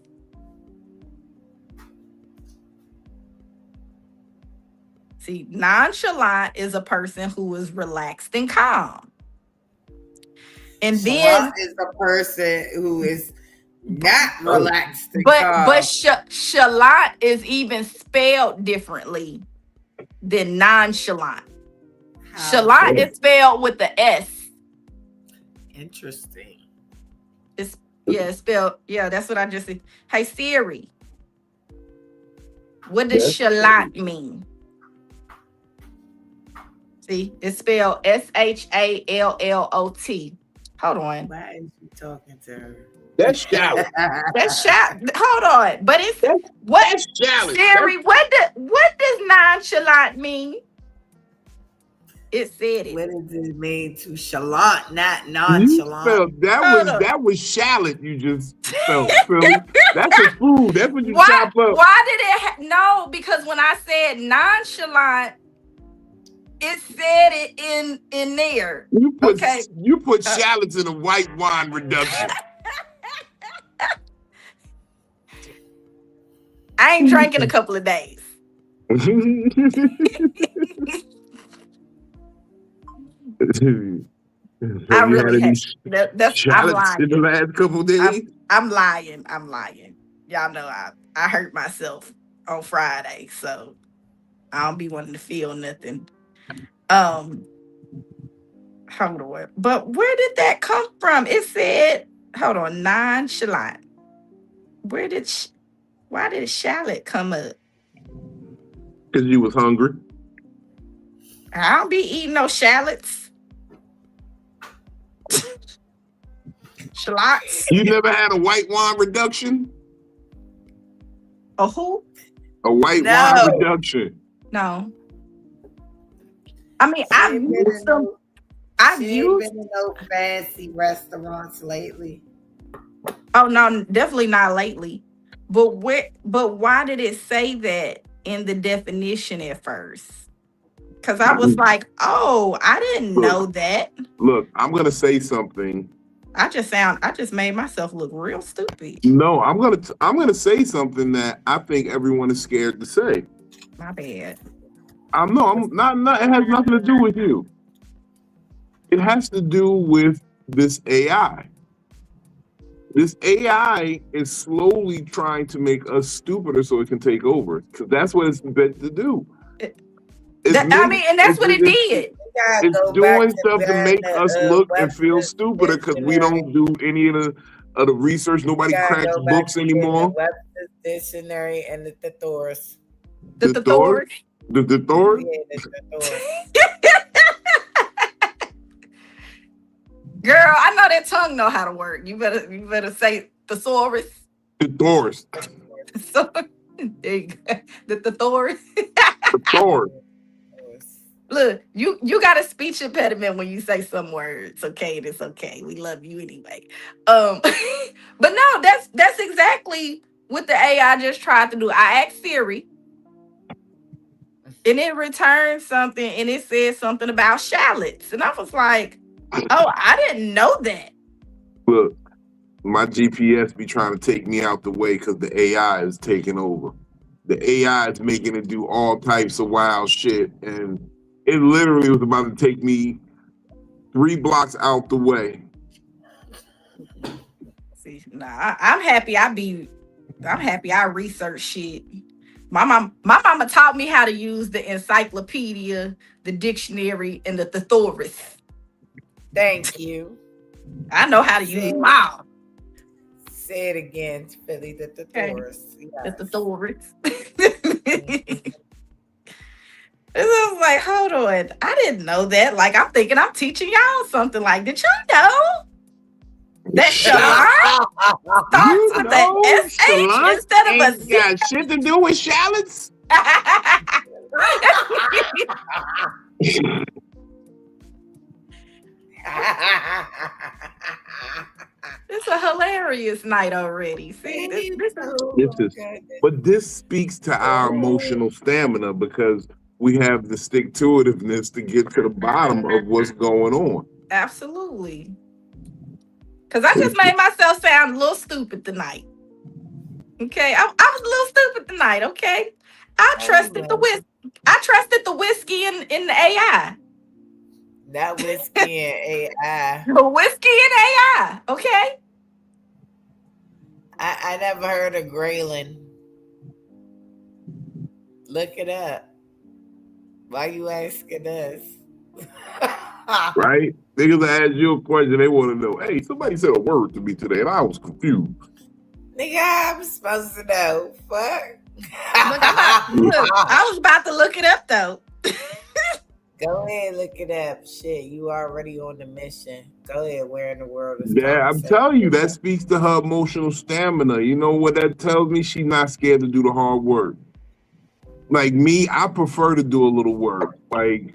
B: See, nonchalant is a person who is relaxed and calm. And
D: Chalant
B: then
D: is a person who is not relaxed and
B: but
D: calm.
B: chalant is even spelled differently than nonchalant. Chalant is spelled with the S.
D: Interesting.
B: It's spelled. Yeah, that's what I just said. Hey Siri, what does chalant mean? See, it's spelled SHALLOT. Hold on.
D: Why is you talking to her?
A: That's shallot.
B: That's hold on. But it's what
A: That's shallot.
B: Siri, what does nonchalant mean? It said it.
D: What does it mean to chalant, not nonchalant?
A: That was shallot you just spelled. Philly. That's a food. That's what you chop up.
B: Why did it no, because when I said nonchalant, it said it in there.
A: You put shallots in a white wine reduction.
B: I ain't drank in a couple of days. I really have. I'm lying.
A: In the last couple of days.
B: I'm lying. Y'all know I hurt myself on Friday, so I don't be wanting to feel nothing. Hold on. But where did that come from? It said, hold on, nonchalant. Why did shallot come up?
A: Because you was hungry.
B: I don't be eating no shallots. Shallots.
A: You never had a white wine reduction?
B: A who?
A: A white wine reduction.
B: No. I mean, I've used them. I've used
D: been in no fancy restaurants lately.
B: Oh no, definitely not lately. But why did it say that in the definition at first? Because I was like, oh, I didn't know that.
A: Look, I'm gonna say something.
B: I just made myself look real stupid.
A: No, I'm gonna say something that I think everyone is scared to say.
B: My bad.
A: I'm not. It has nothing to do with you. It has to do with this AI. This AI is slowly trying to make us stupider so it can take over. Because that's what it's meant to do.
B: And that's what it did.
A: It's doing stuff to make us look and feel stupider because we don't do any of the research. Nobody cracks books anymore.
D: The Webster's Dictionary and the thesaurus.
B: The thesaurus?
A: The thesaurus?
D: Yeah, the thesaurus.
B: Girl, I know that tongue know how to work. You better say thesaurus.
A: Thesaurus.
B: So there you go. The thesaurus.
A: Thesaurus.
B: Look, you got a speech impediment when you say some words. Okay, it's okay. We love you anyway. But no, that's exactly what the AI just tried to do. I asked Siri, and it returned something, and it said something about shallots, and I was like, "Oh, I didn't know that."
A: Look, my GPS be trying to take me out the way because the AI is taking over. The AI is making it do all types of wild shit, and it literally was about to take me 3 blocks out the way.
B: See, nah, I'm happy. I'm happy. I research shit. My mama taught me how to use the encyclopedia, the dictionary, and the thesaurus.
D: Thank you.
B: I know how to use them all.
D: Say it again, Philly, the thesaurus.
B: Okay. The thesaurus. And I was like, hold on. I didn't know that. Like, I'm thinking I'm teaching y'all something. Like, did y'all know that shalot starts with the SH instead of a Z?
A: Got shit to do with shallots?
B: It's a hilarious night already. See,
A: but this speaks to our emotional stamina because we have the stick-to-itiveness to get to the bottom of what's going on.
B: Absolutely. Because I just made myself sound a little stupid tonight. Okay, I was a little stupid tonight. Okay, I trusted the whiskey in the AI.
D: Not whiskey and AI.
B: The whiskey and AI. Okay.
D: I never heard of Grayling. Look it up. Why you asking us?
A: Right? Niggas ask you a question, they want to know, hey, somebody said a word to me today, and I was confused.
D: Nigga, I'm supposed to know. Fuck.
B: Look, I was about to look it up, though.
D: Go ahead, look it up. Shit, you already on the mission. Go ahead, where in the world is
A: Yeah, I'm telling you, that speaks to her emotional stamina. You know what that tells me? She's not scared to do the hard work. Like me, I prefer to do a little work. Like,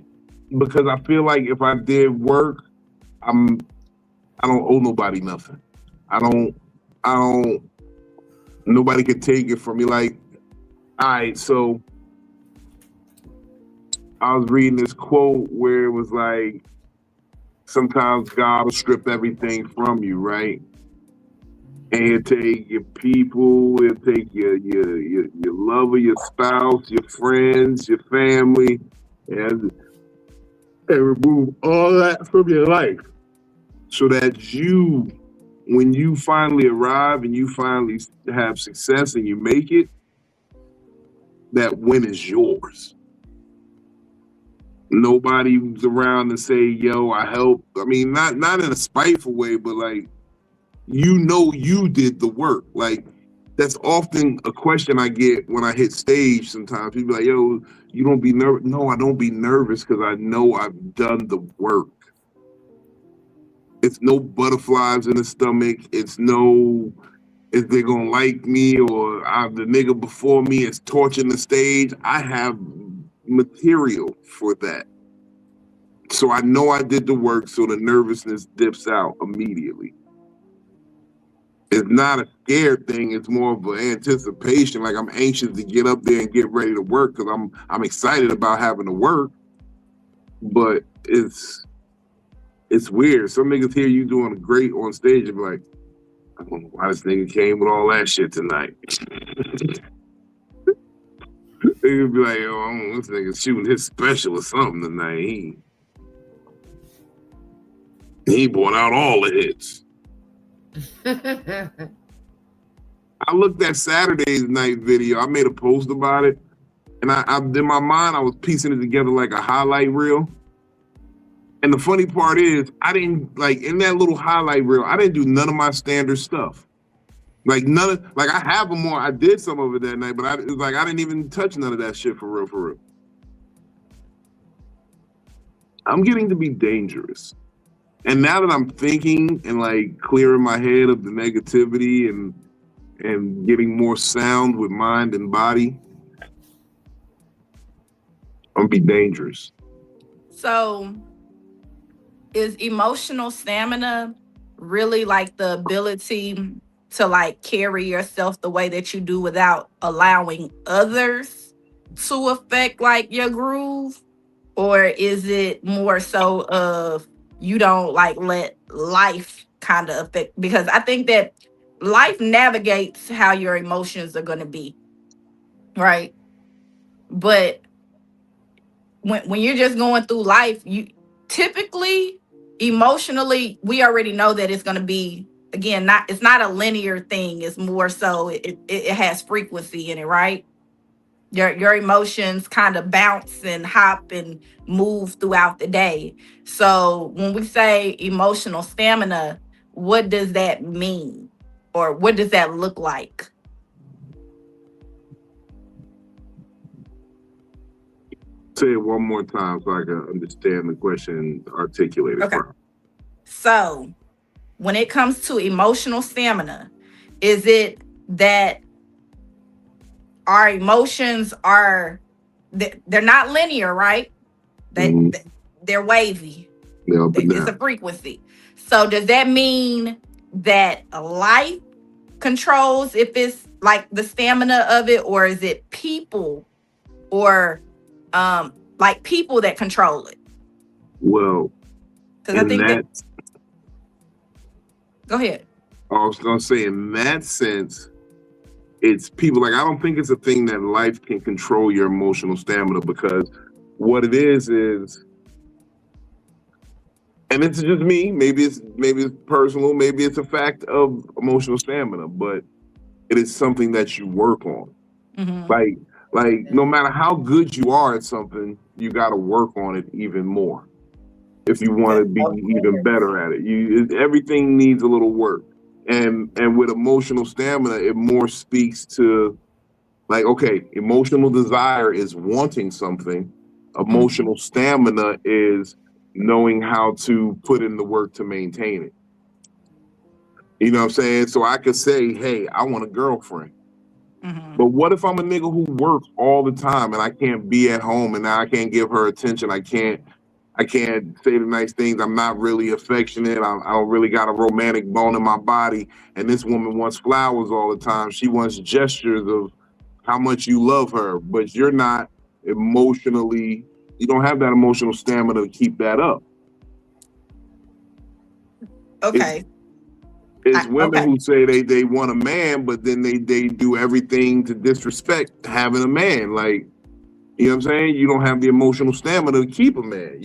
A: because I feel like if I did work, I don't owe nobody nothing. I don't, nobody can take it from me. Like, all right, so I was reading this quote where it was like, sometimes God will strip everything from you, right? And he'll take your people, he'll take your lover, your spouse, your friends, your family, and remove all that from your life. So that you, when you finally arrive and you finally have success and you make it, that win is yours. Nobody's around to say, yo, I helped. I mean, not in a spiteful way, but like, you know you did the work. Like, that's often a question I get when I hit stage sometimes. People be like, yo, you don't be nervous. No, I don't be nervous because I know I've done the work. It's no butterflies in the stomach. It's no, if they're going to like me or the nigga before me is torching the stage. I have material for that. So I know I did the work, so the nervousness dips out immediately. It's not a scared thing. It's more of an anticipation. Like, I'm anxious to get up there and get ready to work because I'm excited about having to work. But it's weird. Some niggas hear you doing great on stage and be like, I don't know why this nigga came with all that shit tonight. They would be like, oh, this nigga's shooting his special or something tonight. He brought out all the hits. I looked at Saturday's night video. I made a post about it. And I in my mind, I was piecing it together like a highlight reel. And the funny part is, I didn't, like, in that little highlight reel, I didn't do none of my standard stuff. Like, I have them more. I did some of it that night, but I didn't even touch none of that shit for real. I'm getting to be dangerous. And now that I'm thinking and like clearing my head of the negativity and getting more sound with mind and body, I'm gonna be dangerous.
B: So is emotional stamina really like the ability to like carry yourself the way that you do without allowing others to affect like your groove? Or is it more so of you don't like let life kind of affect? Because I think that life navigates how your emotions are going to be, right? But when you're just going through life, you typically emotionally, we already know that it's going to be, again, not, it's not a linear thing. It's more so it has frequency in it, right? Your emotions kind of bounce and hop and move throughout the day. So when we say emotional stamina, what does that mean? Or what does that look like?
A: Say it one more time so I can understand the question and articulate it.
B: Okay. So when it comes to emotional stamina, is it that our emotions are, they're not linear, right? They're wavy.
A: Yeah,
B: it's a frequency. So does that mean that life controls if it's like the stamina of it, or is it people or like people that control it?
A: Well,
B: because I think that. Go ahead.
A: I was gonna say, in that sense, it's people. Like, I don't think it's a thing that life can control your emotional stamina, because what it is, and it's just me, maybe it's personal, maybe it's a fact of emotional stamina, but it is something that you work on.
B: Mm-hmm.
A: Like no matter how good you are at something, you got to work on it even more if you want to be even better at it. Everything needs a little work. And with emotional stamina, it more speaks to, like, okay, emotional desire is wanting something. Emotional stamina is knowing how to put in the work to maintain it. You know what I'm saying? So I could say, hey, I want a girlfriend. But what if I'm a nigga who works all the time and I can't be at home and now I can't give her attention? I can't say the nice things. I'm not really affectionate. I don't really got a romantic bone in my body. And this woman wants flowers all the time. She wants gestures of how much you love her, but you're not emotionally, you don't have that emotional stamina to keep that up.
B: Okay.
A: It's women who say they want a man, but then they do everything to disrespect having a man. Like, you know what I'm saying? You don't have the emotional stamina to keep a man.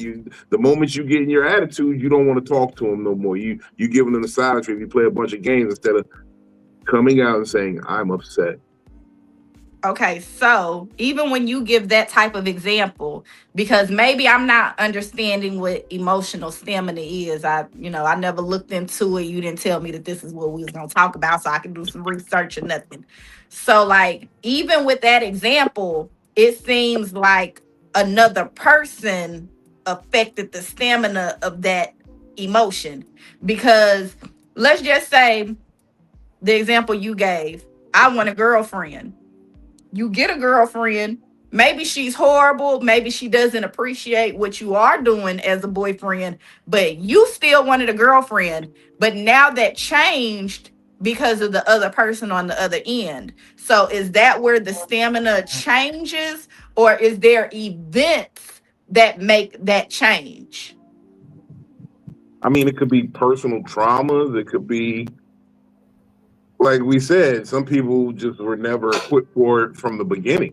A: The moment you get in your attitude, you don't want to talk to him no more. You giving him the silence trip. You play a bunch of games instead of coming out and saying, I'm upset.
B: Okay, so even when you give that type of example, because maybe I'm not understanding what emotional stamina is. I never looked into it. You didn't tell me that this is what we was gonna talk about, so I can do some research or nothing. So, like, even with that example, it seems like another person affected the stamina of that emotion. Because let's just say the example you gave, I want a girlfriend. You get a girlfriend, maybe she's horrible, maybe she doesn't appreciate what you are doing as a boyfriend, but you still wanted a girlfriend. But now that changed because of the other person on the other end. So is that where the stamina changes, or is there events that make that change?
A: I mean, it could be personal traumas. It could be, like we said, some people just were never equipped for it from the beginning.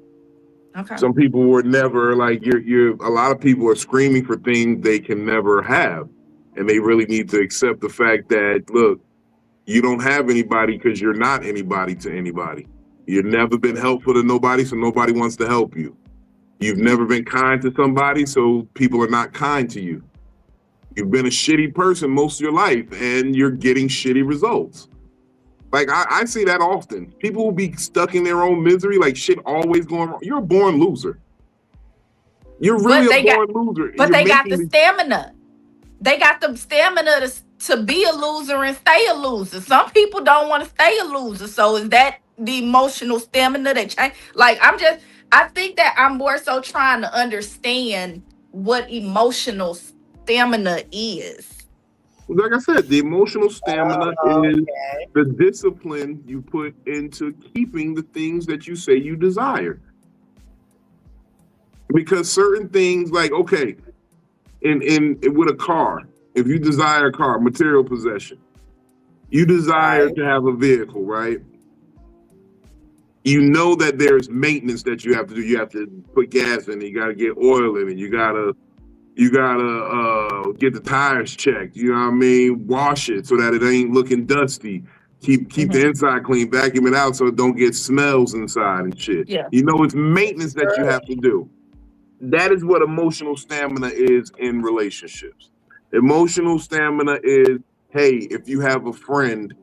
B: Okay.
A: Some people were never, like, a lot of people are screaming for things they can never have. And they really need to accept the fact that, look, you don't have anybody because you're not anybody to anybody. You've never been helpful to nobody, so nobody wants to help you. You've never been kind to somebody, so people are not kind to you. You've been a shitty person most of your life, and you're getting shitty results. Like, I see that often. People will be stuck in their own misery, like shit always going wrong. You're a born loser. You're really a born loser.
B: But they got the stamina. they got the stamina to be a loser and stay a loser. Some people don't want to stay a loser. So is that the emotional stamina that change? Like I think that I'm more so trying to understand what emotional stamina is.
A: Like I said, the emotional stamina is
D: Okay.
A: the discipline you put into keeping the things that you say you desire. Because certain things, like, okay, in with a car, if you desire a car, material possession, you desire
D: Right.
A: to have a vehicle, right? You know that there's maintenance that you have to do. You have to put gas in it. You got to get oil in it. You gotta get the tires checked. You know what I mean? Wash it so that it ain't looking dusty. Keep the
B: Mhm.
A: inside clean. Vacuum it out so it don't get smells inside and shit.
B: Yeah.
A: You know, it's maintenance that you have to do. That is what emotional stamina is in relationships. Emotional stamina is, hey, if you have a friend,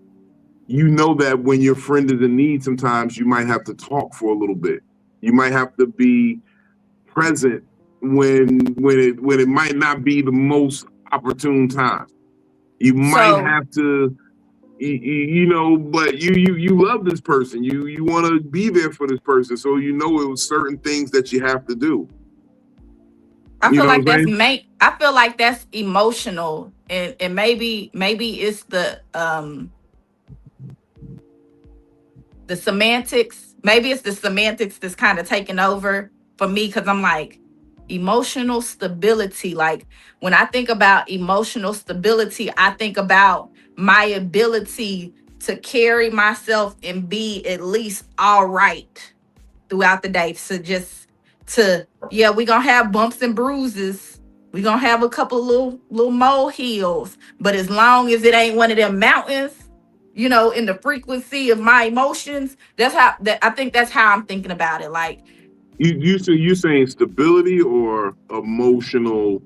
A: you know that when your friend is in need, sometimes you might have to talk for a little bit. You might have to be present when it might not be the most opportune time. You might
B: So
A: have to, you know, but you love this person. You want to be there for this person, so you know it was certain things that you have to do.
B: I
A: You
B: feel
A: know what
B: like
A: I'm
B: that's
A: saying?
B: I feel like that's emotional, and maybe it's the semantics. Maybe it's the semantics that's kind of taking over for me, because I'm like, emotional stability. Like, when I think about emotional stability, I think about my ability to carry myself and be at least all right throughout the day. So just to, yeah, we're gonna have bumps and bruises. We're gonna have a couple of little mole hills. But as long as it ain't one of them mountains, in the frequency of my emotions, I think that's how I'm thinking about it. Like,
A: You saying stability or emotional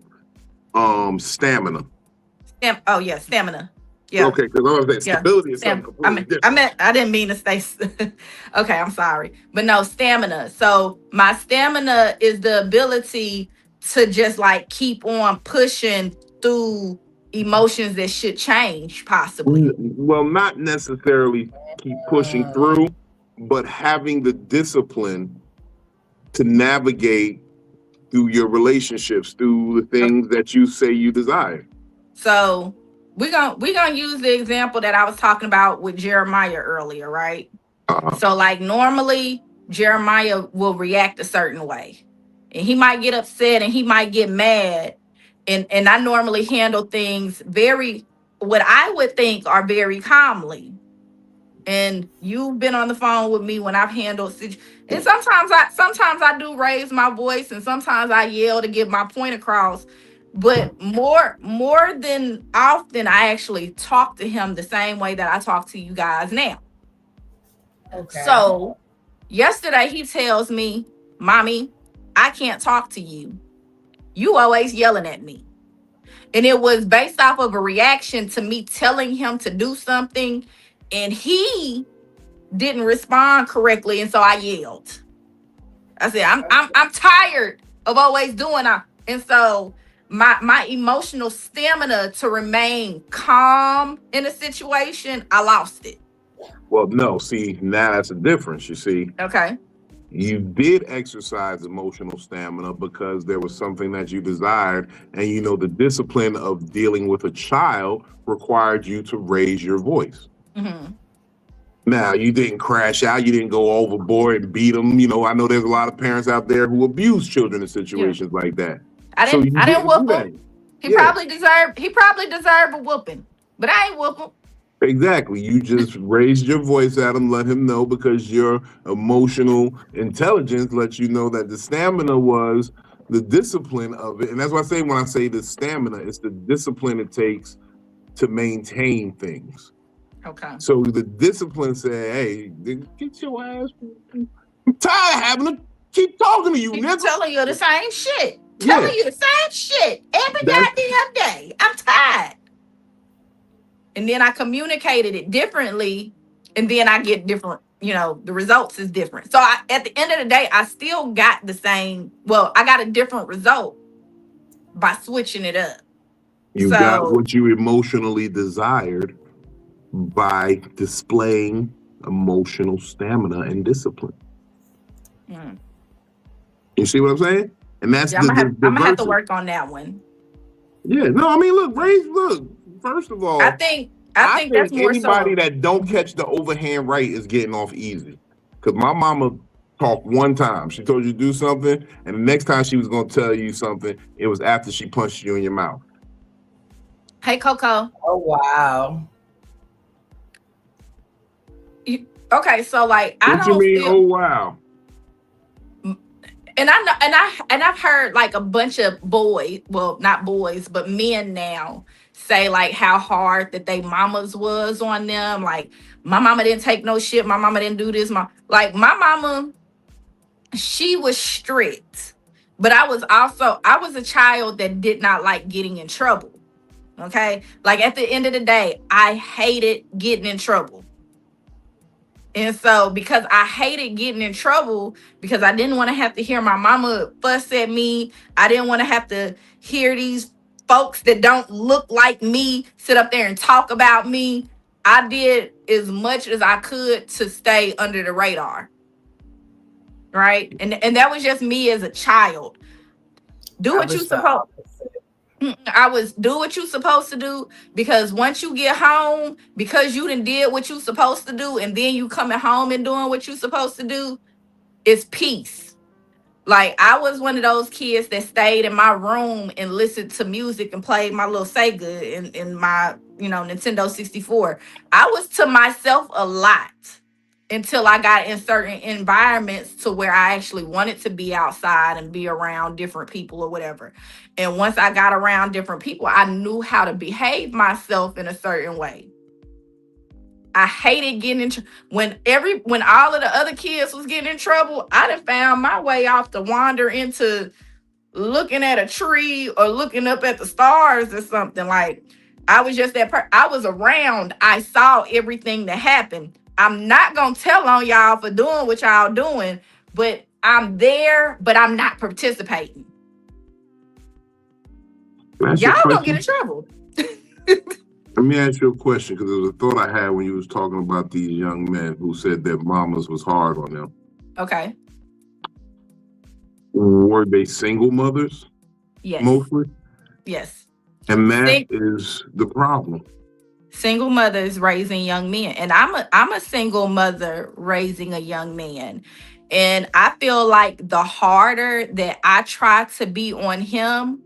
A: stamina?
B: oh yeah, stamina. Yeah.
A: Okay, because I was saying
B: Yeah.
A: stability is something completely different.
B: I didn't mean to say. Okay, I'm sorry, but no, stamina. So my stamina is the ability to just like keep on pushing through emotions that should change, possibly.
A: Well, not necessarily keep pushing
D: Mm.
A: through, but having the discipline to navigate through your relationships, through the
B: Okay.
A: things that you say you desire.
B: So we're gonna use the example that I was talking about with Jeremiah earlier, right?
A: Uh,
B: So like normally Jeremiah will react a certain way. And he might get upset and he might get mad. And I normally handle things very, what I would think are very calmly. And you've been on the phone with me when I've handled and sometimes I do raise my voice, and sometimes I yell to get my point across. But more than often, I actually talk to him the same way that I talk to you guys now.
D: Okay.
B: So yesterday he tells me, Mommy, I can't talk to you. You always yelling at me. And it was based off of a reaction to me telling him to do something, and he didn't respond correctly, and so I yelled. I said, I'm tired of always doing that. And so my emotional stamina to remain calm in a situation, I lost it.
A: well, no, see, now that's a difference. You see,
B: Okay.
A: you did exercise emotional stamina because there was something that you desired, and you know the discipline of dealing with a child required you to raise your voice.
B: Hmm.
A: Now, you didn't crash out, you didn't go overboard and beat them. You know, I know there's a lot of parents out there who abuse children in
B: Yeah.
A: situations like that.
B: I
A: So
B: didn't
A: you
B: I didn't
A: didn't do
B: whoop
A: that.
B: him.
A: Yeah,
B: He probably deserved a whooping, but I ain't whoop him.
A: exactly. You just raised your voice at him, let him know, because your emotional intelligence lets you know that the stamina was the discipline of it. And that's why I say, when I say the stamina, it's the discipline it takes to maintain things.
B: Okay.
A: So the discipline said, hey, get your ass. I'm tired of having to keep talking to you,
B: Keep
A: nigga.
B: telling you the same shit.
A: Yeah,
B: Telling you the same shit every
A: that's
B: goddamn day. I'm tired. And then I communicated it differently, and then I get different, the results is different. So at the end of the day, I still got the same, well, I got a different result by switching it up.
A: You got
B: So
A: what you emotionally desired by displaying emotional stamina and discipline.
B: mm,
A: You see what I'm saying? And that's
B: yeah,
A: the
B: I'm gonna have to
A: versus.
B: work on that one.
A: Yeah, no, I mean, look. First of all,
B: I think
A: I
B: that's
A: think
B: more
A: anybody
B: so.
A: that don't catch the overhand right is getting off easy. Because my mama talked one time. She told you to do something, and the next time she was going to tell you something, it was after she punched you in your mouth.
B: Hey, Coco.
D: Oh wow.
B: Okay, so like I
A: What you
B: don't
A: mean?
B: feel,
A: Oh wow!
B: and I know, and I've heard like a bunch of boys, well, not boys, but men now say like how hard that they mamas was on them. Like my mama didn't take no shit. My mama didn't do this. My mama, she was strict, but I was a child that did not like getting in trouble. Okay, like at the end of the day, I hated getting in trouble. And so, because I hated getting in trouble, because I didn't want to have to hear my mama fuss at me, I didn't want to have to hear these folks that don't look like me sit up there and talk about me. I did as much as I could to stay under the radar. Right. And that was just me as a child. Do
D: I
B: what you
D: was the
B: supposed.
D: opposite.
B: I was do what you supposed to do, because once you get home, because you done did what you supposed to do, and then you coming home and doing what you supposed to do, it's peace. Like I was one of those kids that stayed in my room and listened to music and played my little Sega in my, Nintendo 64. I was to myself a lot until I got in certain environments to where I actually wanted to be outside and be around different people or whatever. And once I got around different people, I knew how to behave myself in a certain way. I hated getting in when all of the other kids was getting in trouble. I done found my way off to wander into looking at a tree or looking up at the stars or something. Like I was just I was around. I saw everything that happened. I'm not gonna tell on y'all for doing what y'all doing, but I'm there, but I'm not participating. Y'all gonna get in trouble.
A: Let me ask you a question, because there was a thought I had when you was talking about these young men who said that mamas was hard on them.
B: Okay.
A: Were they single mothers?
B: Yes.
A: Mostly?
B: Yes.
A: And that is the problem.
B: Single mothers raising young men. And I'm a single mother raising a young man. And I feel like the harder that I try to be on him,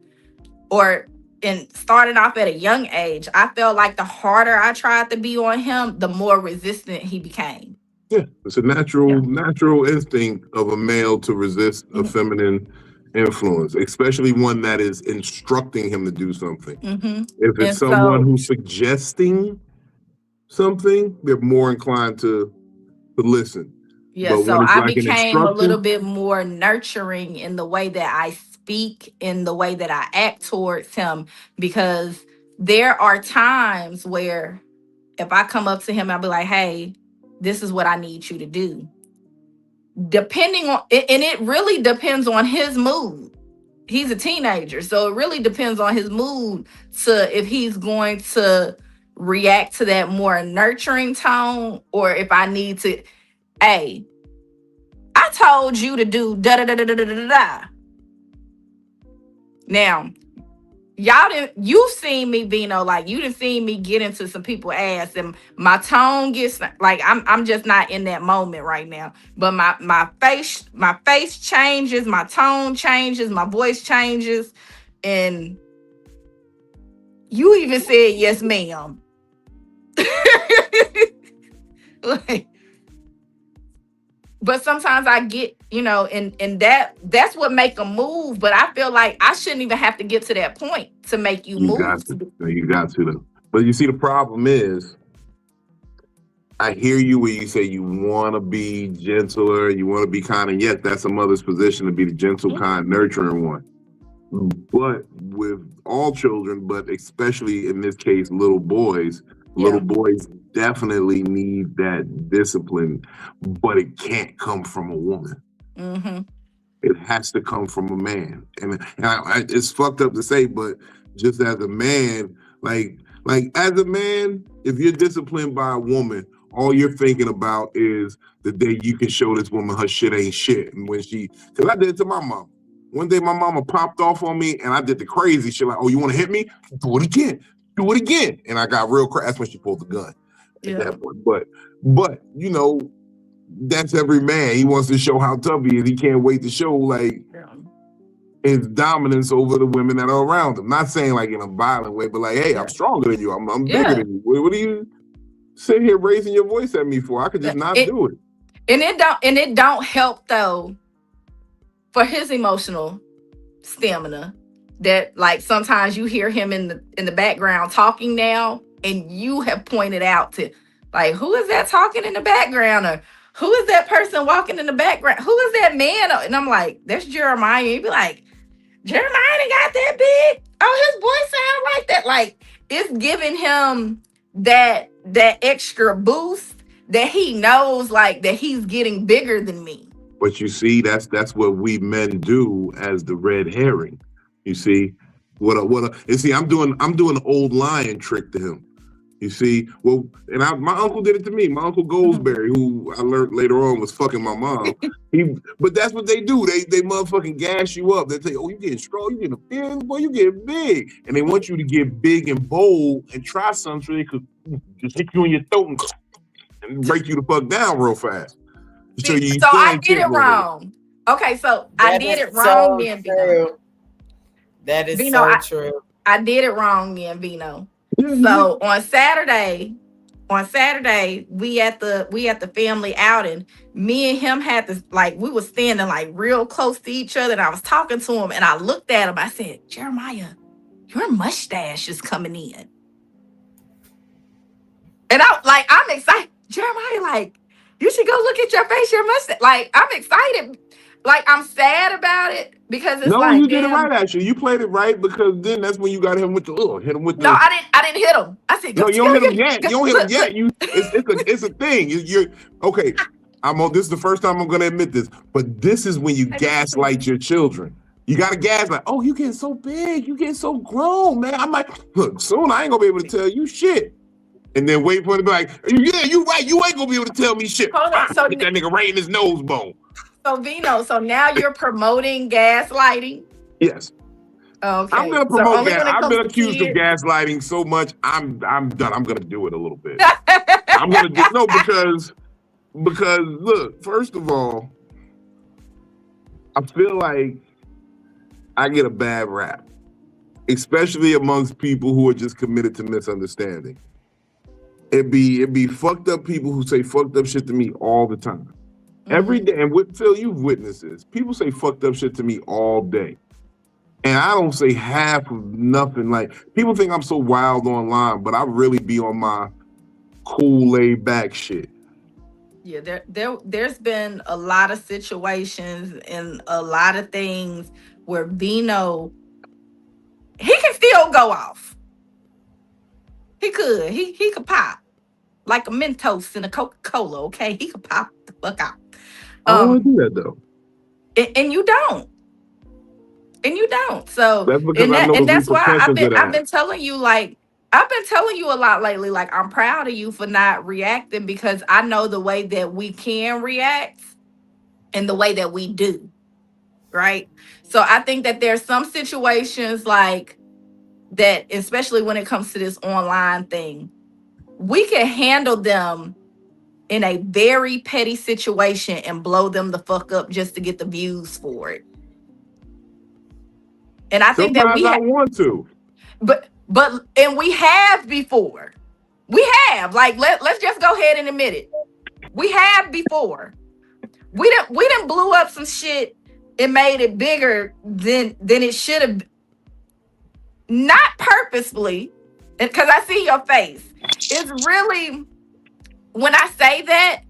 B: and starting off at a young age, I felt like the harder I tried to be on him, the more resistant he became.
A: Yeah, it's a natural instinct of a male to resist a feminine influence, especially one that is instructing him to do something. If it's someone who's suggesting something, they're more inclined to listen.
B: Yeah,
A: but
B: so
A: when it's
B: I
A: like an
B: became a little
A: instruction,
B: bit more nurturing in the way that I speak, in the way that I act towards him, because there are times where if I come up to him, I'll be like, hey, this is what I need you to do. Depending on it, and it really depends on his mood. He's a teenager, so it really depends on his mood to if he's going to react to that more nurturing tone, or if I need to, hey, I told you to do da da da da da da da da. Now, you've seen me, Vino, like you done seen me get into some people's ass, and my tone gets like I'm just not in that moment right now. But my face changes, my tone changes, my voice changes, and you even said yes, ma'am. Like, but sometimes I get, and that's what make them move. But I feel like I shouldn't even have to get to that point to make you move.
A: You got to though. But you see, the problem is, I hear you when you say you want to be gentler, you want to be kind, and yes, that's a mother's position to be the gentle, kind, nurturing one. But with all children, but especially in this case, little boys definitely need that discipline, but it can't come from a woman. It has to come from a man. And it's fucked up to say, but just as a man, like as a man, if you're disciplined by a woman, all you're thinking about is the day you can show this woman her shit ain't shit. And when because I did it to my mom. One day my mama popped off on me and I did the crazy shit like, oh, you want to hit me? Do it again. Do it again. And I got real crazy. That's when she pulled the gun at that point. But you know, that's every man. He wants to show how tough he is. He can't wait to show like his dominance over the women that are around him. Not saying like in a violent way, but like, hey, I'm stronger than you. I'm bigger than you. What do you sit here raising your voice at me for? I could just not do it.
B: And it don't help though for his emotional stamina that like sometimes you hear him in the background talking now, and you have pointed out to like, who is that talking in the background, or who is that person walking in the background? Who is that man? And I'm like, that's Jeremiah. You'd be like, Jeremiah ain't got that big. Oh, his voice sound like that. Like it's giving him that extra boost that he knows like that he's getting bigger than me.
A: But you see, that's what we men do as the red herring. You see, you see, I'm doing an old lion trick to him. You see, well, and my uncle did it to me. My uncle Goldsberry, who I learned later on was fucking my mom. But that's what they do. They motherfucking gas you up. They say, oh, you getting strong, you getting big, boy, you getting big. And they want you to get big and bold and try something so they could just hit you in your throat and break you the fuck down real fast.
B: So I did it wrong. Okay, so I did it wrong then, Vino.
D: That is so true.
B: I did it wrong then, Vino. So on Saturday, we at the family outing. Me and him had this like we were standing like real close to each other, and I was talking to him, and I looked at him. I said, Jeremiah, your mustache is coming in, and I'm excited. Jeremiah, like, you should go look at your face, your mustache. Like, I'm excited. Like, I'm sad about it because it's like,
A: you did it right, actually. You played it right because then that's when you got him with the hit him with the.
B: No, I didn't hit him. I said,
A: no, you don't hit him yet. You don't hit him yet. It's a thing. You're okay. This is the first time I'm gonna admit this, but this is when you gaslight your children. You gotta gaslight. Oh, you getting so big, you getting so grown, man. I'm like, look, soon I ain't gonna be able to tell you shit. And then wait for it to be like, yeah, you right. You ain't gonna be able to tell me shit.
B: Hold on. So
A: get that nigga right in his nose bone.
B: So Vino, so now you're promoting gaslighting?
A: Yes.
B: Okay.
A: I'm gonna promote that. I've been accused of gaslighting so much. I'm done. I'm gonna do it a little bit. I'm gonna do because look, first of all, I feel like I get a bad rap, especially amongst people who are just committed to misunderstanding. It'd be fucked up people who say fucked up shit to me all the time. Every day, and Phil, you've witnessed this. People say fucked up shit to me all day. And I don't say half of nothing. Like, people think I'm so wild online, but I really be on my cool, laid back shit.
B: Yeah, there's been a lot of situations and a lot of things where Vino, he can still go off. He could. He could pop like a Mentos in a Coca-Cola, okay? He could pop the fuck out.
A: I don't want to do that though.
B: And you don't. So
A: that's because
B: that's why I've been telling you a lot lately. Like, I'm proud of you for not reacting because I know the way that we can react and the way that we do. Right. So I think that there's some situations like that, especially when it comes to this online thing, we can handle them in a very petty situation and blow them the fuck up just to get the views for it. And I think
A: sometimes
B: that
A: I want to.
B: But we have before. We have. Like, let's just go ahead and admit it. We have before. We didn't blew up some shit and made it bigger than it should have. Not purposefully, because I see your face. It's really, when I say that,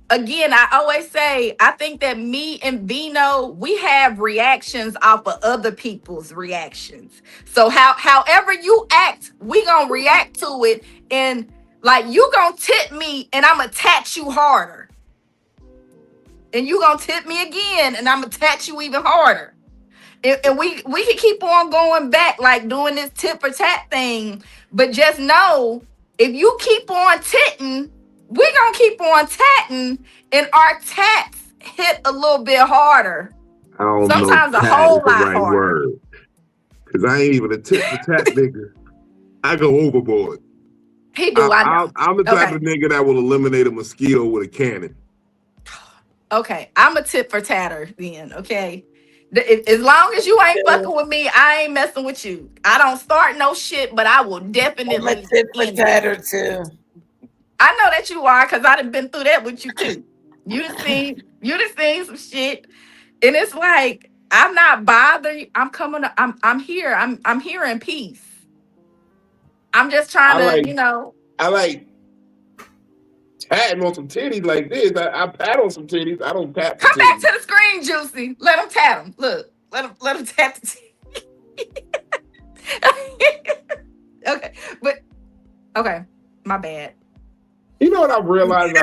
B: again, I always say, I think that me and Vino, we have reactions off of other people's reactions. So however you act, we gonna react to it. And like, you gonna tip me and I'm gonna tat you harder. And you gonna tip me again and I'm gonna tat you even harder. And we can keep on going back, like doing this tit for tat thing. But just know, if you keep on titting, we're gonna keep on tatting, and our tats hit a little bit harder.
A: I don't
B: Sometimes
A: know
B: a
A: if tat
B: whole
A: is the
B: lot
A: right
B: harder.
A: word. Because I ain't even a tit for tat nigga. I go overboard.
B: He do, I know.
A: I'm the type
B: Okay.
A: of nigga that will eliminate a mosquito with a cannon.
B: Okay, I'm a tit for tatter then, okay? As long as you ain't fucking with me, I ain't messing with you. I don't start no shit, but I will
D: I'm a
B: definitely
D: tit for
B: end it.
D: tatter too.
B: I know that you are, because I've been through that with you too. You done seen some shit. And it's like, I'm not bothered. I'm here. I'm here in peace. I'm just trying
A: I like tatting on some titties like this. I pat on some titties. I don't tap the
B: come back
A: titties.
B: to the screen, Juicy. Let them tat them. Look, let them tap the titties. Okay, but okay, my bad.
A: You know what I've realized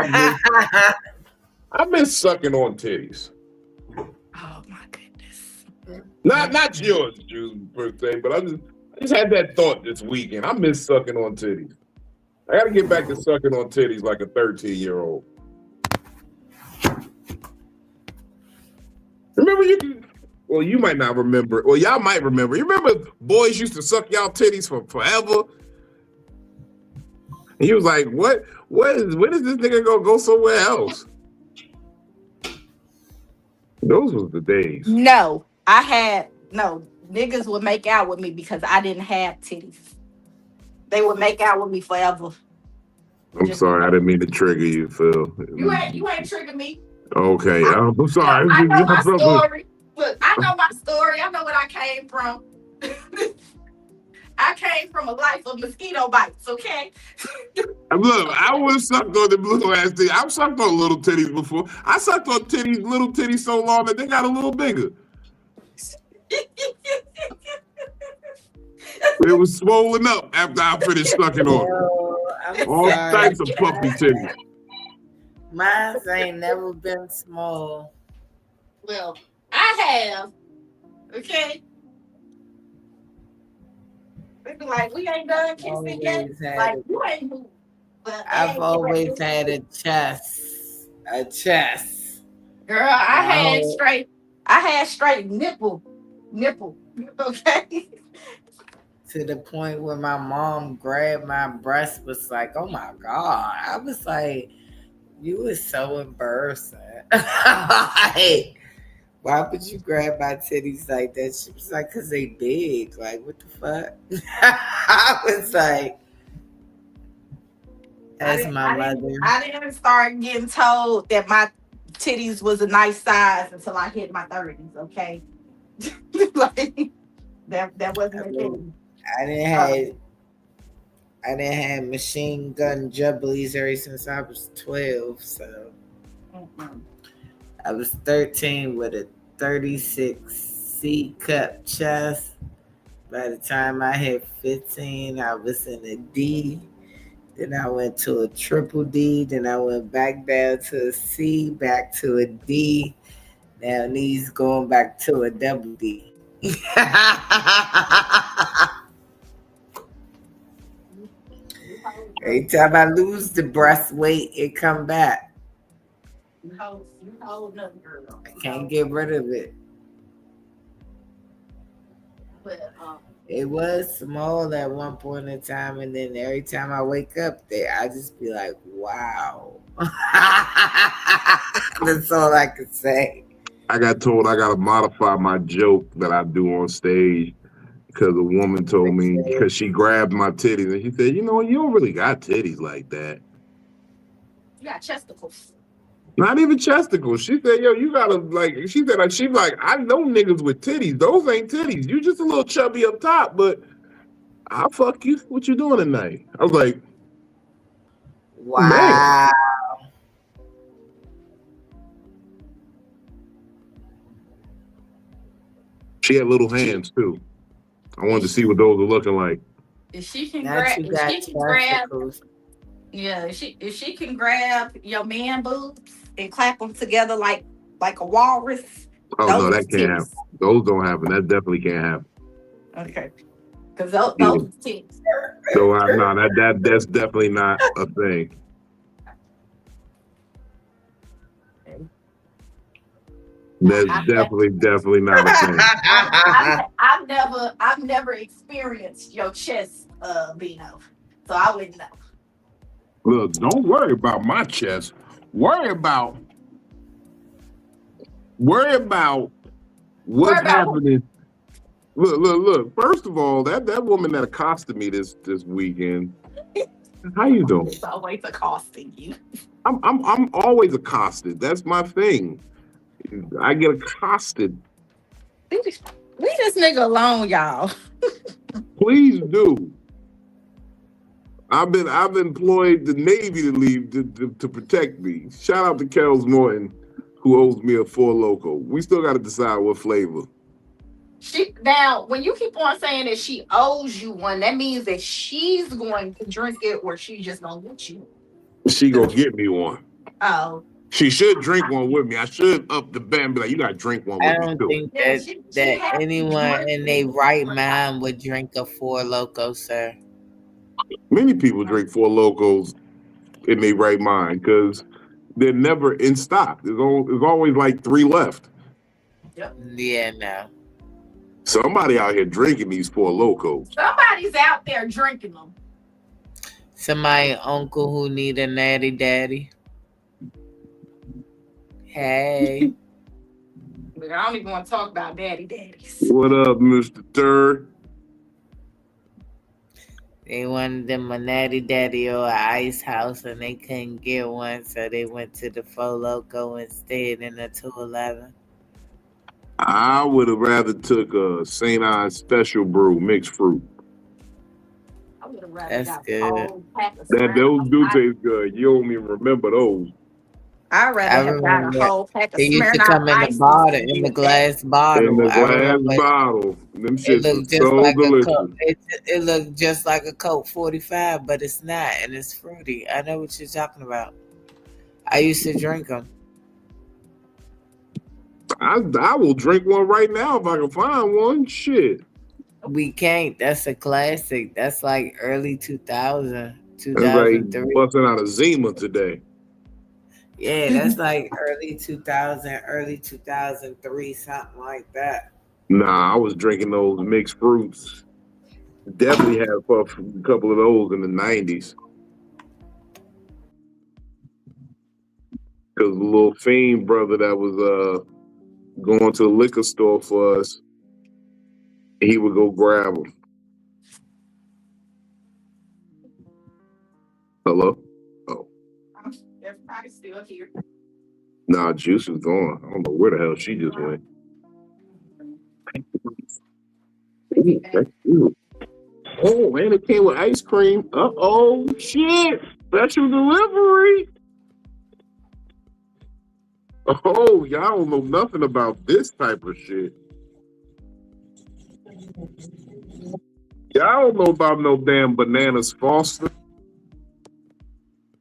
A: I miss sucking on titties.
B: Oh my goodness.
A: Not yours, Juice, per se, but I just had that thought this weekend. I miss sucking on titties. I gotta get back to sucking on titties like a 13-year-old. Remember you might not remember. Well, y'all might remember. You remember boys used to suck y'all titties for forever? And he was like, when is this nigga gonna go somewhere else? Those was the days.
B: No, niggas would make out with me because I didn't have titties. They would make out with me forever.
A: I'm sorry, I didn't mean to trigger you, Phil.
B: You ain't triggered me.
A: Okay, I'm sorry.
B: I know my story. Look, I know my story. I know what I came from. I came from a life of mosquito bites, okay?
A: Look, I would have sucked on the little ass titties. I've sucked on little titties before. I sucked on little titties so long that they got a little bigger. It was swollen up after I finished sucking on. All types of puppy titties.
D: Mine ain't never been small.
B: Well, I have. Okay. They be like, we ain't done kissing yet. Like, you ain't moved. But
D: I've always had a chest. A chest.
B: Girl, I had straight nipple. Okay.
D: To the point where my mom grabbed my breast, was like, oh my God. I was like, you was so embarrassing. Like, why would you grab my titties like that? She was like, because they big. Like, what the fuck? I was like, that's my mother.
B: I didn't start getting told that my titties was a nice size until I hit my 30s, okay? Like, that wasn't a thing.
D: I didn't have machine gun jubblies ever since I was 12, so I was 13 with a 36 C cup chest. By the time I hit 15, I was in a D. Then I went to a triple D. Then I went back down to a C, back to a D. Now these going back to a double D. Every time I lose the breast weight, it come back. I can't get rid of it. It was small at one point in time, and then every time I wake up there, I just be like, wow. That's all I can say.
A: I got told I got to modify my joke that I do on stage because a woman told me, because she grabbed my titties, and she said, you know, you don't really got titties like that.
B: You got chesticles.
A: Not even chesticles. She said, yo, you gotta, like, she's like, I know niggas with titties. Those ain't titties. You just a little chubby up top, but I'll fuck you. What you doing tonight? I was like,
D: wow.
A: Man. She had little hands too. I wanted to see what those were looking like.
B: If she can grab, if she can grab your man boobs and clap them together like a walrus,
A: Oh no,
B: Those
A: that can't happen.
B: titties.
A: Those don't happen. That definitely can't happen.
B: Okay. Because those
A: Yeah.
B: titties.
A: No, that's definitely not a thing. That's definitely not a thing.
B: I've never experienced your chest, Bino, so I wouldn't know.
A: Look, don't worry about my chest. Worry about
B: Worry
A: what's
B: about who?
A: happening. Look. First of all, that woman that accosted me this weekend. How you doing?
B: It's always accosting you.
A: I'm always accosted. That's my thing. I get accosted.
B: Leave this nigga alone, y'all.
A: Please do. I've employed the Navy to protect me. Shout out to Kels Morton, who owes me a Four Loko. We still got to decide what flavor.
B: Now, when you keep on saying that she owes you one, that means that she's going to drink it, or she's just gonna get you.
A: She gonna get me one.
B: Oh.
A: She should drink one with me. I should up the band and be like, you gotta drink one with
D: I
A: me
D: don't
A: too.
D: think
B: Yeah,
D: that anyone in their right mind would drink a Four Loko, sir.
A: Many people drink Four Lokos in their right mind because they're never in stock. There's always like 3 left.
B: Yep.
D: Yeah, no.
A: Somebody out here drinking these Four Lokos.
B: Somebody's out there drinking them.
D: Somebody uncle who need a natty daddy. Hey.
B: Look, I don't even want to talk about daddies.
A: What up, Mr. Third?
D: They wanted them a natty daddy or an ice house and they couldn't get one, so they went to the Four Loko instead in the 211.
A: I would have rather took a St. Ives Special Brew mixed fruit.
B: I would have rather
D: That's
B: got
D: good.
B: a whole pack of
A: Those do taste good. You don't even remember those.
B: I'd rather have got a whole pack of
D: They used to
B: Smirnoff
D: come in the
B: Ice
D: bottle,
B: than
D: in the
B: that.
D: glass bottle.
A: In the
D: I
A: glass
D: remember
A: bottle. Them
D: it
A: shits
D: looked
A: are
D: just
A: so
D: like
A: delicious.
D: a Coke. It looked just like a Coke 45, but it's not, and it's fruity. I know what you're talking about. I used to drink them.
A: I will drink one right now if I can find one. Shit.
D: We can't. That's a classic. That's like early 2000,
A: It's like
D: 2003.
A: busting out a Zima today.
D: Yeah, that's like early 2000, early 2003, something like that.
A: Nah, I was drinking those mixed fruits. Definitely had a couple of those in the 90s. Because the little fiend brother that was going to the liquor store for us, he would go grab them. Hello? Oh.
B: Everybody's still here.
A: Nah, Juice is gone. I don't know where the hell she just went. Ooh, that's good. Oh, and it came with ice cream. Uh-oh, shit. Special delivery. Oh, y'all don't know nothing about this type of shit. Y'all don't know about no damn Bananas Foster.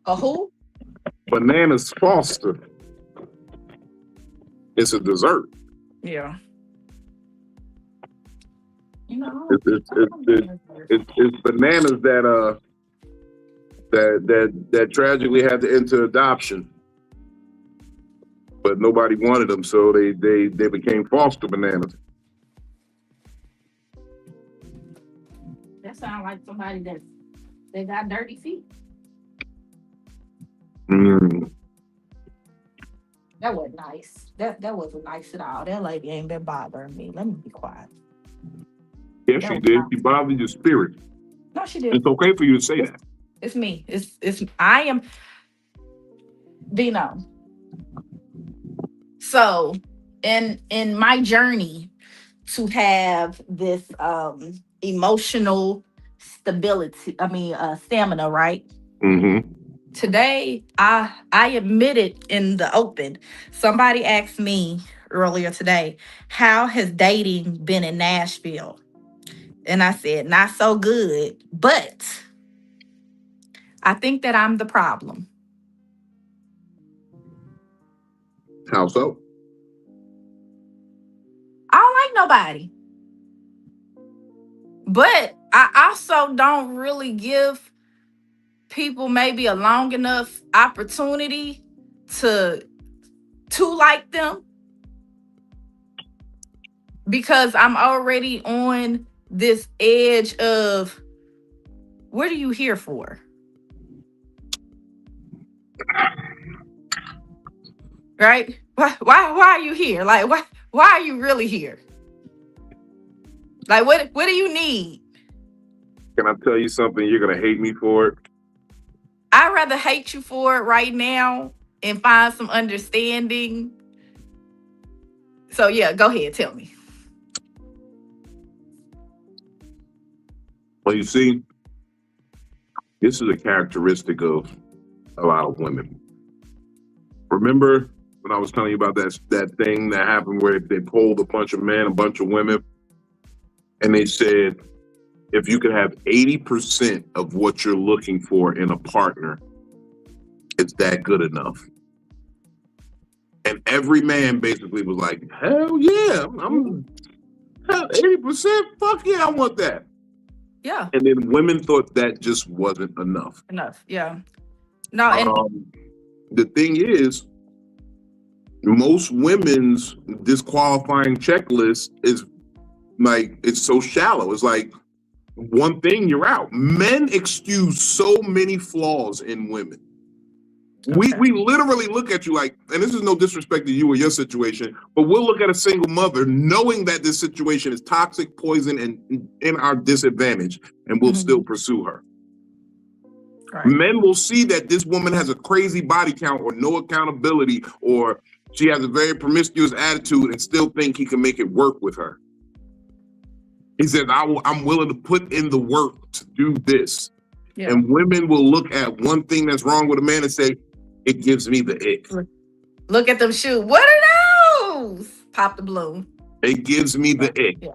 B: A who?
A: Bananas Foster. It's a dessert.
B: Yeah. You know,
A: It's bananas that tragically had to enter adoption, but nobody wanted them, so they became foster bananas.
B: that sounds like somebody they got dirty feet.
A: Mm.
B: That wasn't nice. That wasn't nice at all. That lady ain't been bothering me. Let me be quiet.
A: Yes, she did. She bothered your spirit.
B: No, she did.
A: It's okay for you to say that.
B: It's me. It's I am Vino. So in my journey to have this emotional stability, stamina, right?
A: Mm-hmm.
B: Today, I admitted in the open. Somebody asked me earlier today, how has dating been in Nashville? And I said, not so good, but I think that I'm the problem.
A: How so?
B: Nobody. But I also don't really give people maybe a long enough opportunity to like them, because I'm already on this edge of, what are you here for? Right? Why are you here? Like, why are you really here? Like, what do you need?
A: Can I tell you something? You're gonna hate me for it.
B: I'd rather hate you for it right now and find some understanding. So yeah, go ahead, tell me.
A: Well, you see, this is a characteristic of a lot of women. Remember when I was telling you about that thing that happened where they polled a bunch of men, a bunch of women, and they said, if you could have 80% of what you're looking for in a partner, it's that good enough. And every man basically was like, hell yeah, I'm 80%, fuck yeah, I want that.
B: Yeah.
A: And then women thought that just wasn't enough.
B: Yeah. No, and
A: the thing is, most women's disqualifying checklist is like, it's so shallow. It's like, one thing, you're out. Men excuse so many flaws in women. Okay. We literally look at you like, and this is no disrespect to you or your situation, but we'll look at a single mother knowing that this situation is toxic, poison, and in our disadvantage, and we'll still pursue her. Right. Men will see that this woman has a crazy body count or no accountability, or she has a very promiscuous attitude, and still think he can make it work with her. He says, I'm willing to put in the work to do this. Yeah. And women will look at one thing that's wrong with a man and say, it gives me the ick.
B: Look at them shoes. What are those? Pop the balloon.
A: It gives me the ick.
B: Yeah.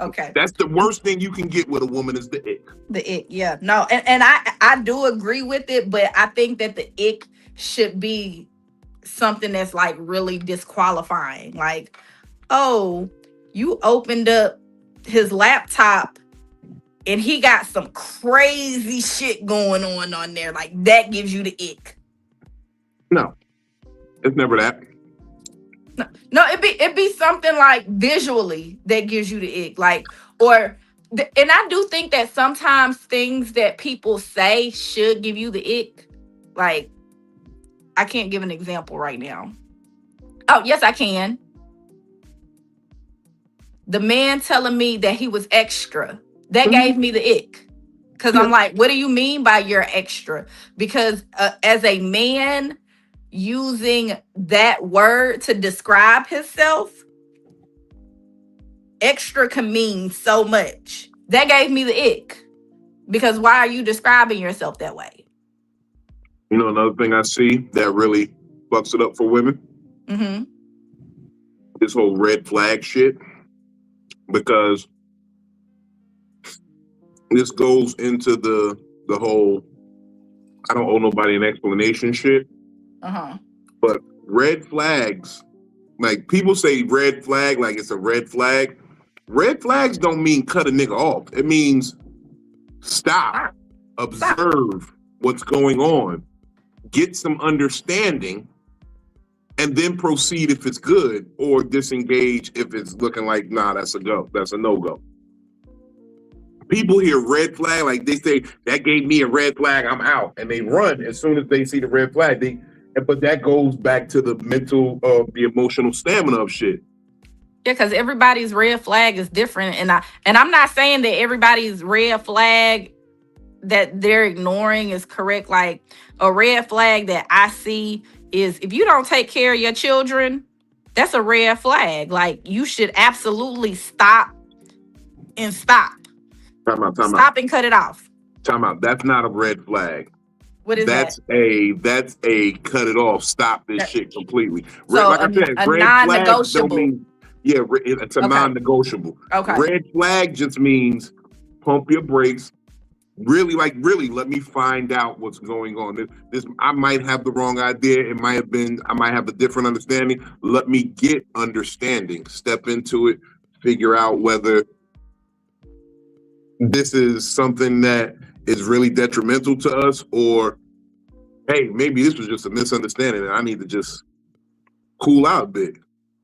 B: Okay.
A: That's the worst thing you can get with a woman is the ick.
B: The ick, yeah. No, and I do agree with it, but I think that the ick should be something that's like really disqualifying. Like, oh, you opened up his laptop and he got some crazy shit going on there. Like, that gives you the ick.
A: No, it's never that.
B: No, it'd be something like visually that gives you the ick. Like, and I do think that sometimes things that people say should give you the ick. Like, I can't give an example right now. Oh, yes, I can. The man telling me that he was extra, that gave me the ick. Because I'm like, what do you mean by you're extra? Because as a man using that word to describe himself, extra can mean so much. That gave me the ick. Because why are you describing yourself that way?
A: You know, another thing I see that really fucks it up for women?
B: Mm-hmm.
A: This whole red flag shit. Because this goes into the whole I don't owe nobody an explanation shit.
B: Uh-huh.
A: But red flags, like people say red flag like it's a red flag. Red flags don't mean cut a nigga off. It means stop, observe what's going on, get some understanding, and then proceed if it's good, or disengage if it's looking like, nah, that's a go. That's a no-go. People hear red flag, like they say, that gave me a red flag, I'm out. And they run as soon as they see the red flag. But that goes back to the mental, the emotional stamina of shit.
B: Yeah, because everybody's red flag is different. And I'm not saying that everybody's red flag that they're ignoring is correct. Like, a red flag that I see is if you don't take care of your children, that's a red flag. Like, you should absolutely stop.
A: Time out.
B: Stop and cut it off.
A: Time out. That's not a red flag.
B: What is
A: that's
B: that?
A: That's a cut it off. Stop this shit completely.
B: So
A: like I said,
B: a
A: red
B: non-negotiable.
A: Flag don't mean, it's a non-negotiable.
B: Okay.
A: Red flag just means pump your brakes. Really, let me find out what's going on. This I might have the wrong idea. It might have been, I might have a different understanding. Let me get understanding. Step into it. figure out whether this is something that is really detrimental to us, or hey, maybe this was just a misunderstanding and I need to just cool out a bit.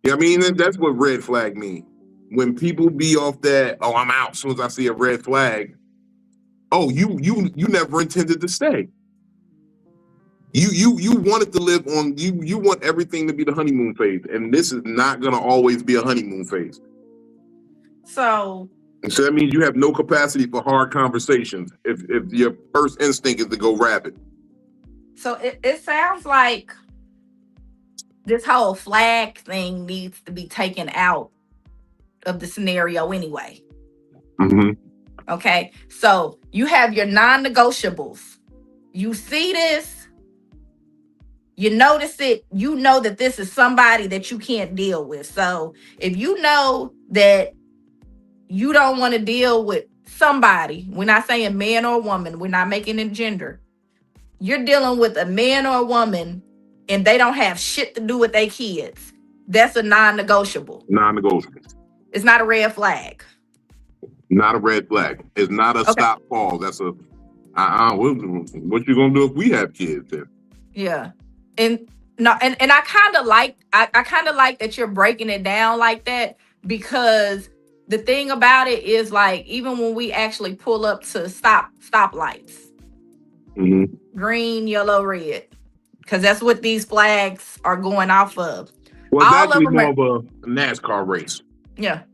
A: Yeah, I mean, and that's what red flag mean. When people be off that, oh, I'm out as soon as I see a red flag. Oh, you never intended to stay. You wanted to live on, you want everything to be the honeymoon phase, and this is not gonna always be a honeymoon phase.
B: So
A: that means you have no capacity for hard conversations if your first instinct is to go rapid.
B: So it sounds like this whole flag thing needs to be taken out of the scenario anyway.
A: Mm-hmm.
B: Okay, so you have your non-negotiables. You see this, you notice it, you know that this is somebody that you can't deal with. So if you know that you don't want to deal with somebody, we're not saying man or woman, we're not making it gender. You're dealing with a man or a woman and they don't have shit to do with their kids. That's a non-negotiable.
A: Non-negotiable.
B: It's not a red flag.
A: Not a red flag. It's not a stop fall. That's a what you gonna do if we have kids then?
B: Yeah. And no, and I kind of like that you're breaking it down like that, because the thing about it is, like, even when we actually pull up to stoplights,
A: mm-hmm.
B: green, yellow, red, because that's what these flags are going off of.
A: Well, it's actually more of a NASCAR race.
B: Yeah.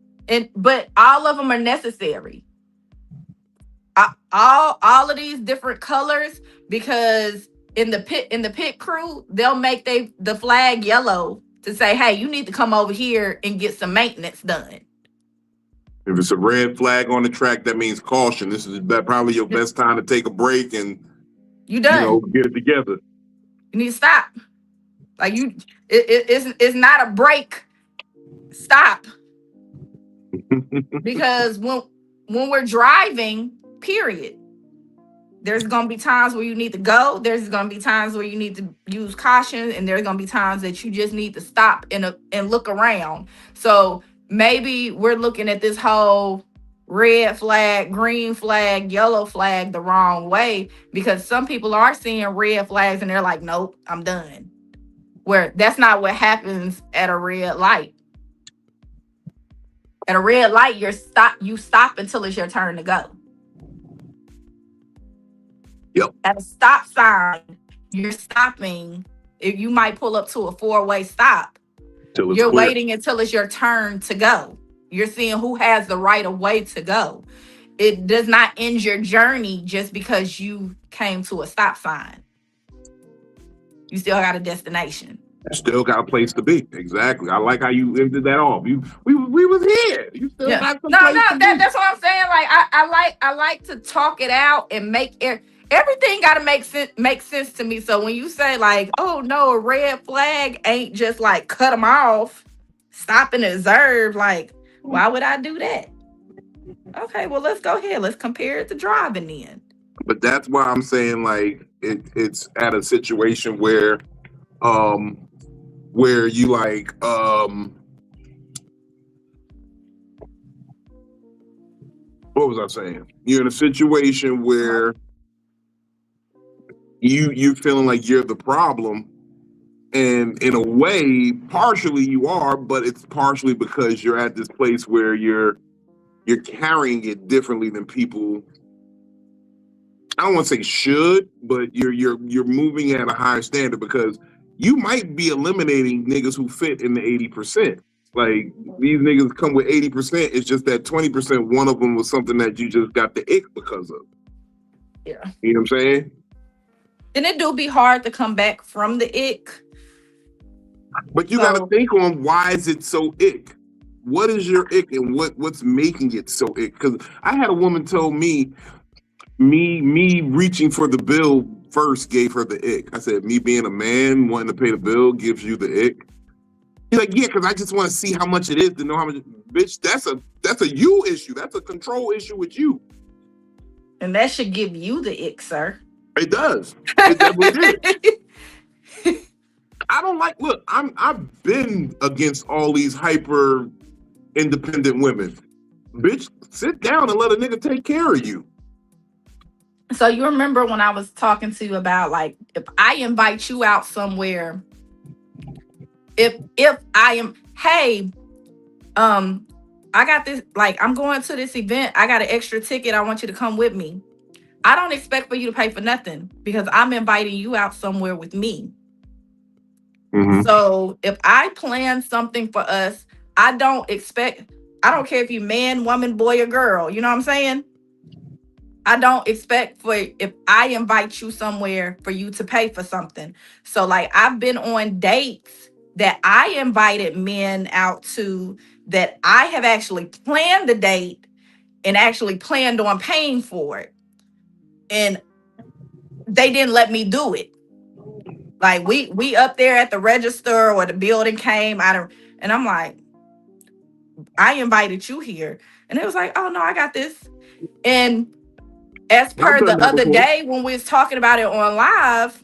B: But all of them are necessary. All of these different colors, because in the pit crew, they'll make the flag yellow to say, hey, you need to come over here and get some maintenance done.
A: If it's a red flag on the track, that means caution. This is probably your best time to take a break and
B: you done.
A: Get it together.
B: You need to stop. Like it's not a break. Stop. Because when we're driving, period, there's going to be times where you need to go. There's going to be times where you need to use caution, and there's going to be times that you just need to stop and look around. So maybe we're looking at this whole red flag, green flag, yellow flag the wrong way, because some people are seeing red flags and they're like, nope, I'm done. Where that's not what happens at a red light. At a red light, you stop until it's your turn to go.
A: Yep.
B: At a stop sign, you're stopping. If you might pull up to a 4-way stop, you're waiting until it's your turn to go. You're seeing who has the right of way to go. It does not end your journey just because you came to a stop sign. You still got a destination.
A: Still got a place to be. Exactly. I like how you ended that off. We was here. You still got some place to be.
B: That's what I'm saying. Like I like to talk it out and make everything got to make sense to me. So when you say like, oh no, a red flag ain't just like cut them off, stop and observe. Like, why would I do that? Okay, well, let's go ahead. Let's compare it to driving then.
A: But that's why I'm saying, like, it's at a situation where you like, what was I saying? You're in a situation where you're feeling like you're the problem, and in a way, partially you are, but it's partially because you're at this place where you're carrying it differently than people. I don't want to say should, but you're moving at a higher standard, because you might be eliminating niggas who fit in the 80%. Like, these niggas come with 80%. It's just that 20%, one of them was something that you just got the ick because of.
B: Yeah.
A: You know what I'm saying?
B: And it do be hard to come back from the ick.
A: But you got to think on, why is it so ick? What is your ick, and what's making it so ick? Because I had a woman told me reaching for the bill first gave her the ick. I said, me being a man wanting to pay the bill gives you the ick? He's like, yeah, because I just want to see how much it is to know how much. Bitch, that's a you issue. That's a control issue with you.
B: And that should give you the ick, sir.
A: It does. It definitely did. I don't like. Look, I've been against all these hyper independent women. Bitch, sit down and let a nigga take care of you.
B: So you remember when I was talking to you about, like, if I invite you out somewhere, if I am, hey, I got this, like, I'm going to this event, I got an extra ticket, I want you to come with me. I don't expect for you to pay for nothing because I'm inviting you out somewhere with me.
A: Mhm.
B: So if I plan something for us, I don't care if you man, woman, boy, or girl, you know what I'm saying? I don't expect for, if I invite you somewhere, for you to pay for something. So like, I've been on dates that I invited men out to, that I have actually planned the date and actually planned on paying for it. And they didn't let me do it. Like, we up there at the register, or the building came out, and I'm like, I invited you here. And it was like, oh no, I got this. And as per
A: I've done
B: the
A: that
B: other
A: before.
B: day when we was talking about it on live,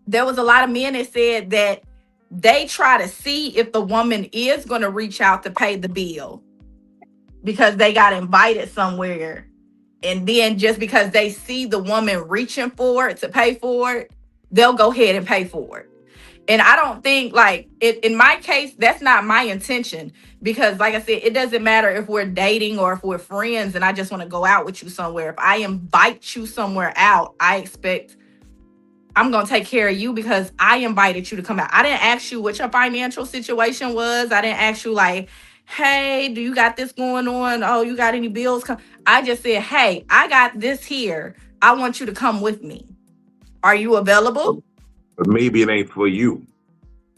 B: there was a lot of men that said that they try to see if the woman is going to reach out to pay the bill because they got invited somewhere. And then just because they see the woman reaching for it to pay for it, they'll go ahead and pay for it. And I don't think, like, in my case, that's not my intention. Because like I said, it doesn't matter if we're dating or if we're friends and I just want to go out with you somewhere. If I invite you somewhere out, I expect I'm going to take care of you because I invited you to come out. I didn't ask you what your financial situation was. I didn't ask you, like, hey, do you got this going on? Oh, you got any bills? I just said, hey, I got this here. I want you to come with me. Are you available?
A: But maybe it ain't for you.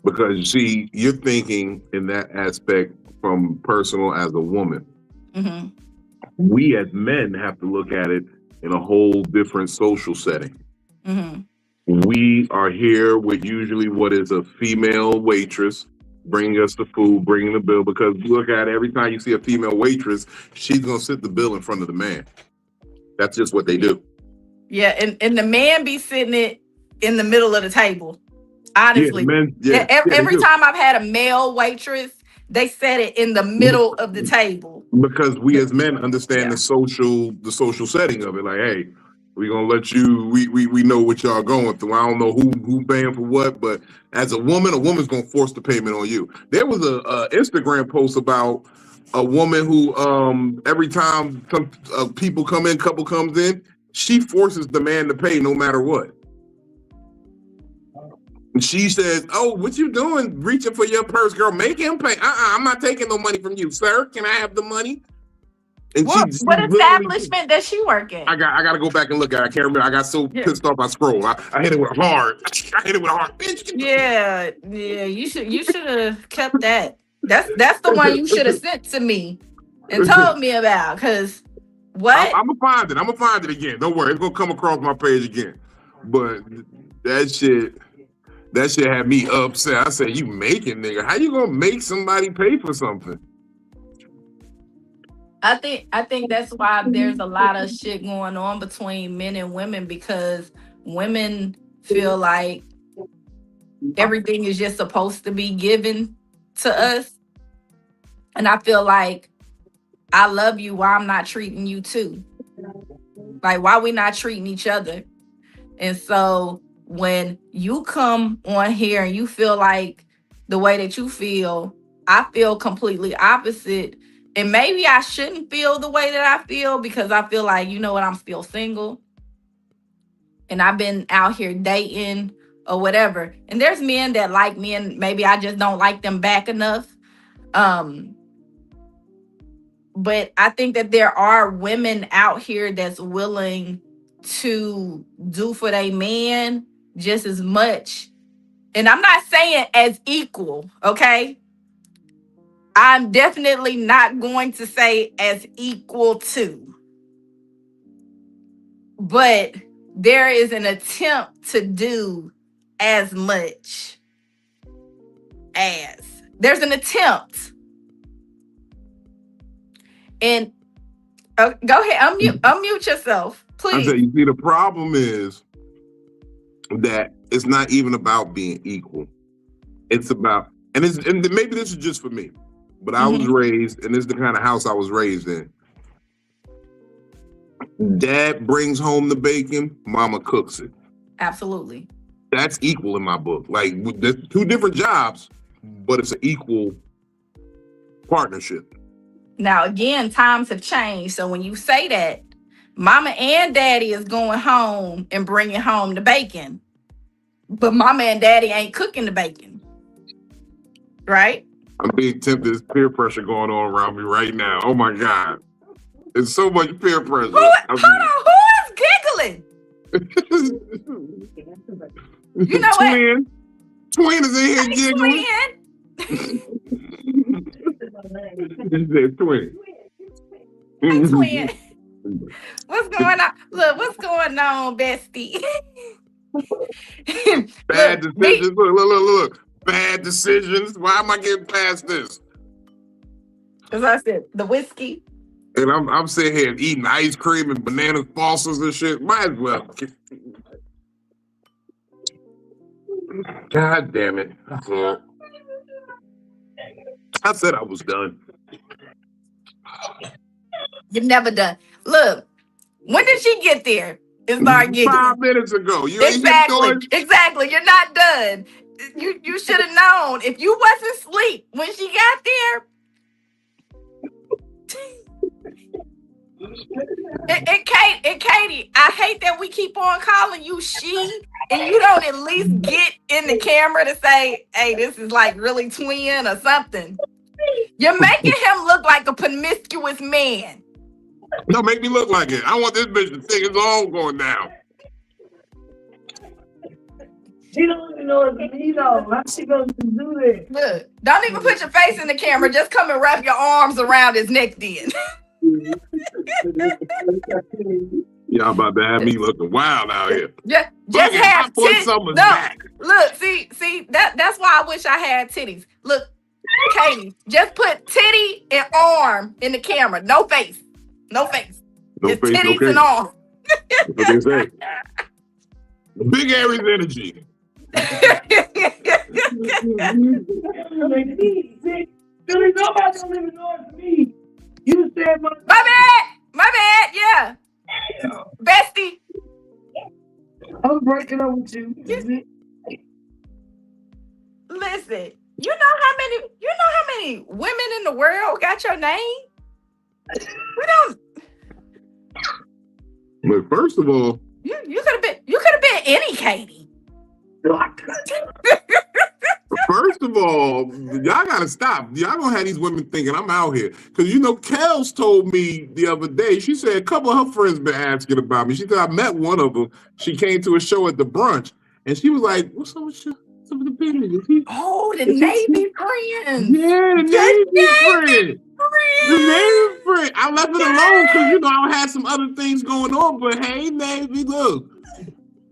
A: Because you see, you're thinking in that aspect from personal as a woman.
B: Mm-hmm.
A: We as men have to look at it in a whole different social setting.
B: Mm-hmm.
A: We are here with usually what is a female waitress bringing us the food, bringing the bill, because look at it, every time you see a female waitress, she's going to sit the bill in front of the man. That's just what they do.
B: Yeah, and the man be sitting it in the middle of the table. Honestly, every time I've had a male waitress, they set it in the middle of the table.
A: Because we as men understand the social setting of it. Like, hey, we're gonna let you. We know what y'all going through. I don't know who paying for what, but as a woman's gonna force the payment on you. There was a Instagram post about a woman who every time some couple comes in, she forces the man to pay no matter what. And she says, oh, what you doing reaching for your purse, girl? Make him pay. I'm not taking no money from you, sir. Can I have the money? And
B: what establishment does she work in?
A: I got to go back and look at it. I can't remember. I got so pissed off I scrolled. I hit it with hard. Bitch.
B: Yeah. You should have kept that. That's the one you should have sent to me and told me about. Cause what?
A: I'm gonna find it again. Don't worry, it's gonna come across my page again. But that shit had me upset. I said, you making nigga? How you gonna make somebody pay for something?
B: I think that's why there's a lot of shit going on between men and women, because women feel like everything is just supposed to be given to us. And I feel like I love you, why I'm not treating you too. Like, why we not treating each other? And so when you come on here and you feel like the way that you feel, I feel completely opposite. And maybe I shouldn't feel the way that I feel, because I feel like, you know what, I'm still single. And I've been out here dating or whatever. And there's men that like me, and maybe I just don't like them back enough. But I think that there are women out here that's willing to do for their man just as much. And I'm not saying as equal, okay? I'm definitely not going to say as equal to. But there is an attempt to do as much as. There's an attempt. And go ahead, unmute yourself, please.
A: I said, you see, the problem is that it's not even about being equal. It's about, and maybe this is just for me, but I was raised, and this is the kind of house I was raised in. Dad brings home the bacon, mama cooks it.
B: Absolutely.
A: That's equal in my book. Like, there's two different jobs, but it's an equal partnership.
B: Now, again, times have changed. So when you say that, mama and daddy is going home and bringing home the bacon, but mama and daddy ain't cooking the bacon. Right?
A: I'm being tempted. There's peer pressure going on around me right now. Oh my God. There's so much peer pressure.
B: Hold on, who is giggling? You know
A: Twin. Twin is in here giggling.
B: Twin. Hey, twin. What's going on? Look, what's going on, bestie?
A: Bad decisions. Look. Bad decisions. Why am I getting past this?
B: As I said, the whiskey.
A: And I'm sitting here eating ice cream and banana fossils and shit. Might as well. God damn it. I said I was done.
B: You're never done. Look, when did she get there and start giggling?
A: 5 minutes ago. You
B: Exactly. You're not done. You should have known. If you wasn't asleep when she got there. And Katie, I hate that we keep on calling you she, and you don't at least get in the camera to say, hey, this is like really twin or something. You're making him look like a promiscuous man.
A: Don't make me look like it. I want this bitch to think it's all going down.
E: She don't even know it's me though. How she gonna do that?
B: Look, don't even put your face in the camera. Just come and wrap your arms around his neck then.
A: Y'all about to have me looking wild out here.
B: Just have titties.
A: No, back.
B: Look, see, that's why I wish I had titties. Look, Katie, just put titty and arm in the camera. No face. No face. Just
A: face,
B: titties
A: okay.
B: and arm.
A: What they say. Big Aries energy.
E: Billy, nobody don't even know it's me. You said
B: my bad, yeah. Bestie.
E: I'm breaking up with you.
B: Listen, you know how many women in the world got your name? We don't.
A: Look, first of all,
B: you could have been any Katie.
A: First of all, y'all gotta stop. Y'all gonna have these women thinking I'm out here. Cause you know, Kels told me the other day, she said a couple of her friends been asking about me. She said I met one of them. She came to a show at the brunch and she was like, what's up with you? Some of the big niggas.
B: Oh, the Navy friends.
A: Yeah, the Navy friend. The Navy friend. I left it alone because you know I had some other things going on. But hey, Navy, look.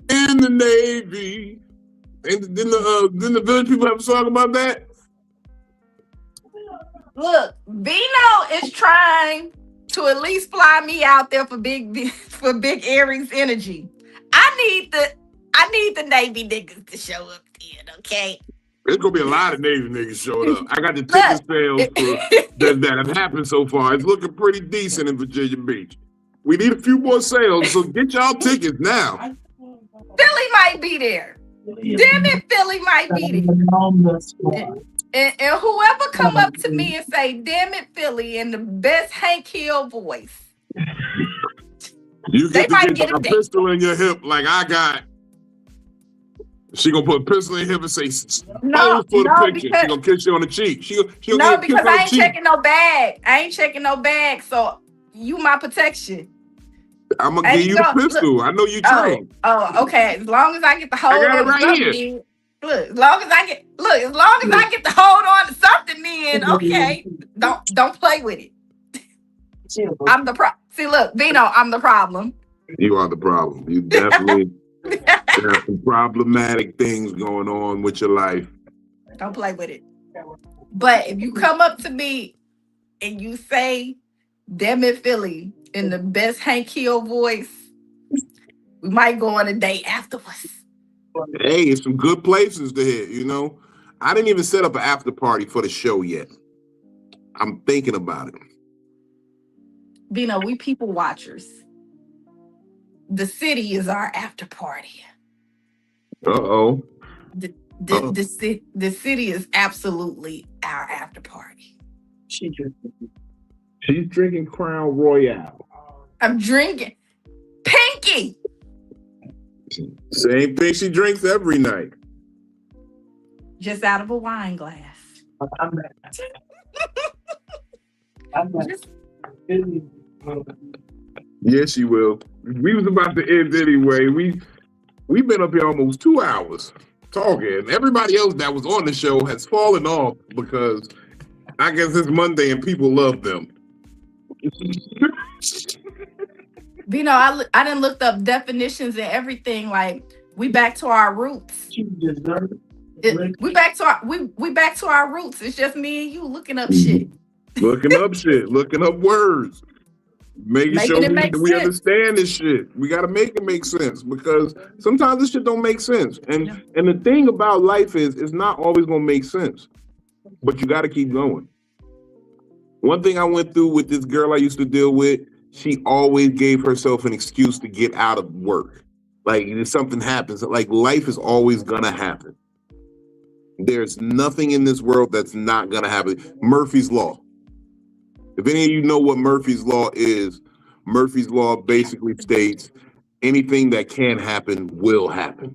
A: In the Navy. And didn't the village people have a song about that?
B: Look, Vino is trying to at least fly me out there for big Aries energy. I need the Navy niggas to show up then, okay?
A: There's gonna be a lot of Navy niggas showing up. I got the ticket sales for that have happened so far. It's looking pretty decent in Virginia Beach. We need a few more sales, so get y'all tickets now.
B: Philly might be there. Damn it, Philly might be there. And whoever come up to me and say, damn it, Philly, in the best Hank Hill voice.
A: You get a pistol in your hip like I got. She gonna put a pistol in your hip and say, no, for the picture. She gonna kiss you on the cheek. She'll
B: no, because I ain't checking no bag. I ain't checking no bag, so you my protection.
A: I'm gonna give you the pistol. Look, I know you trained.
B: Oh, okay. As long as I get the hold on to something. Look, as long as I get the hold on to something, then okay. Don't play with it. I'm the problem. See, look, Vino, I'm the problem.
A: You are the problem. You definitely have some problematic things going on with your life.
B: Don't play with it. But if you come up to me and you say, damn it, Philly, in the best Hank Hill voice, we might go on a date afterwards.
A: Hey, it's some good places to hit, you know. I didn't even set up an after party for the show yet. I'm thinking about it.
B: Bino, we people watchers. The city is our after party.
A: Uh-oh.
B: The city is absolutely our after party.
E: She just
A: She's drinking Crown Royale.
B: I'm drinking Pinky.
A: Same thing she drinks every night.
B: Just out of a wine glass.
E: I'm back. I'm back.
A: Yeah, she will. We was about to end anyway. We've been up here almost 2 hours talking. Everybody else that was on the show has fallen off because I guess it's Monday and people love them.
B: Bino, I done looked up definitions and everything. Like, we back to our roots.
E: She just done
B: We back to our roots. It's just me and you looking up shit.
A: Looking up shit, looking up words, making sure we understand this shit. We got to make it make sense because sometimes this shit don't make sense. And the thing about life is it's not always going to make sense, but you got to keep going. One thing I went through with this girl I used to deal with, she always gave herself an excuse to get out of work. Like if something happens, like life is always going to happen. There's nothing in this world that's not going to happen. Murphy's Law. If any of you know what Murphy's Law is, Murphy's Law basically states anything that can happen will happen.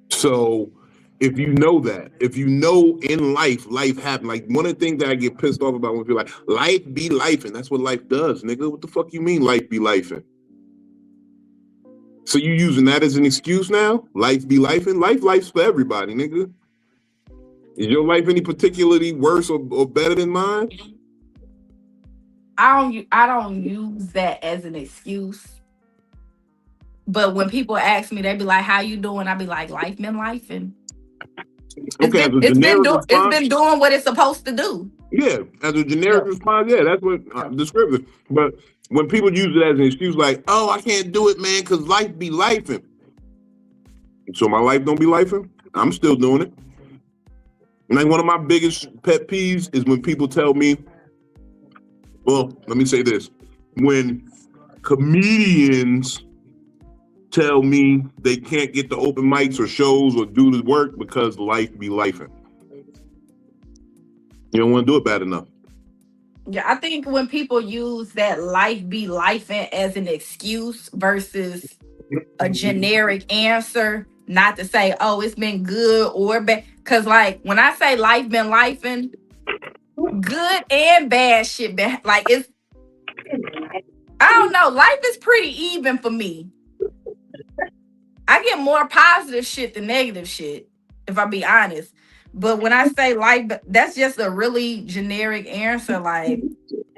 A: So if you know that, if you know in life happens, like one of the things that I get pissed off about when people are like, life be lifing. That's what life does, nigga. What the fuck you mean life be lifing? So you using that as an excuse now? Life be lifing? Life's for everybody, nigga. Is your life any particularly worse or better than mine?
B: I don't use that as an excuse. But when people ask me, they be like, "How you doing?" I be like, "Life been lifing." It's been doing what it's supposed to do.
A: Yeah, as a generic response, yeah, that's what descriptive. But when people use it as an excuse, like, "Oh, I can't do it, man, because life be lifing." So my life don't be lifing? I'm still doing it. And like one of my biggest pet peeves is when people tell me, well, let me say this. When comedians tell me they can't get to open mics or shows or do the work because life be lifing. You don't want to do it bad enough.
B: Yeah, I think when people use that life be lifing as an excuse versus a generic answer, not to say, oh, it's been good or bad. Because, like, when I say life been lifing, good and bad shit been, like, it's, I don't know, life is pretty even for me. I get more positive shit than negative shit, if I be honest. But when I say life, that's just a really generic answer. Like,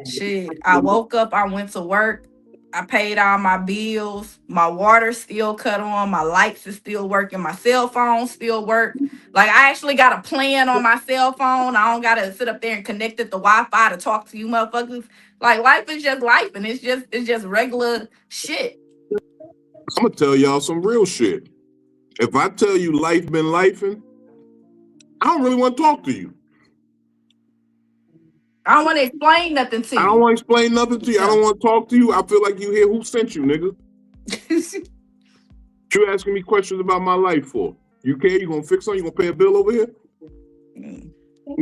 B: shit, I woke up, I went to work, I paid all my bills, my water's still cut on, my lights is still working, my cell phone still work. Like, I actually got a plan on my cell phone. I don't gotta sit up there and connect it to Wi-Fi to talk to you motherfuckers. Like, life is just life, and it's just regular shit.
A: I'm gonna tell y'all some real shit. If I tell you life been lifing, I don't really want to talk to you.
B: I don't want to explain nothing to you.
A: I don't want to explain nothing to you. I don't want to talk to you. I feel like you hear who sent you, nigga. What you asking me questions about my life for? You care? You gonna fix something? You gonna pay a bill over here? You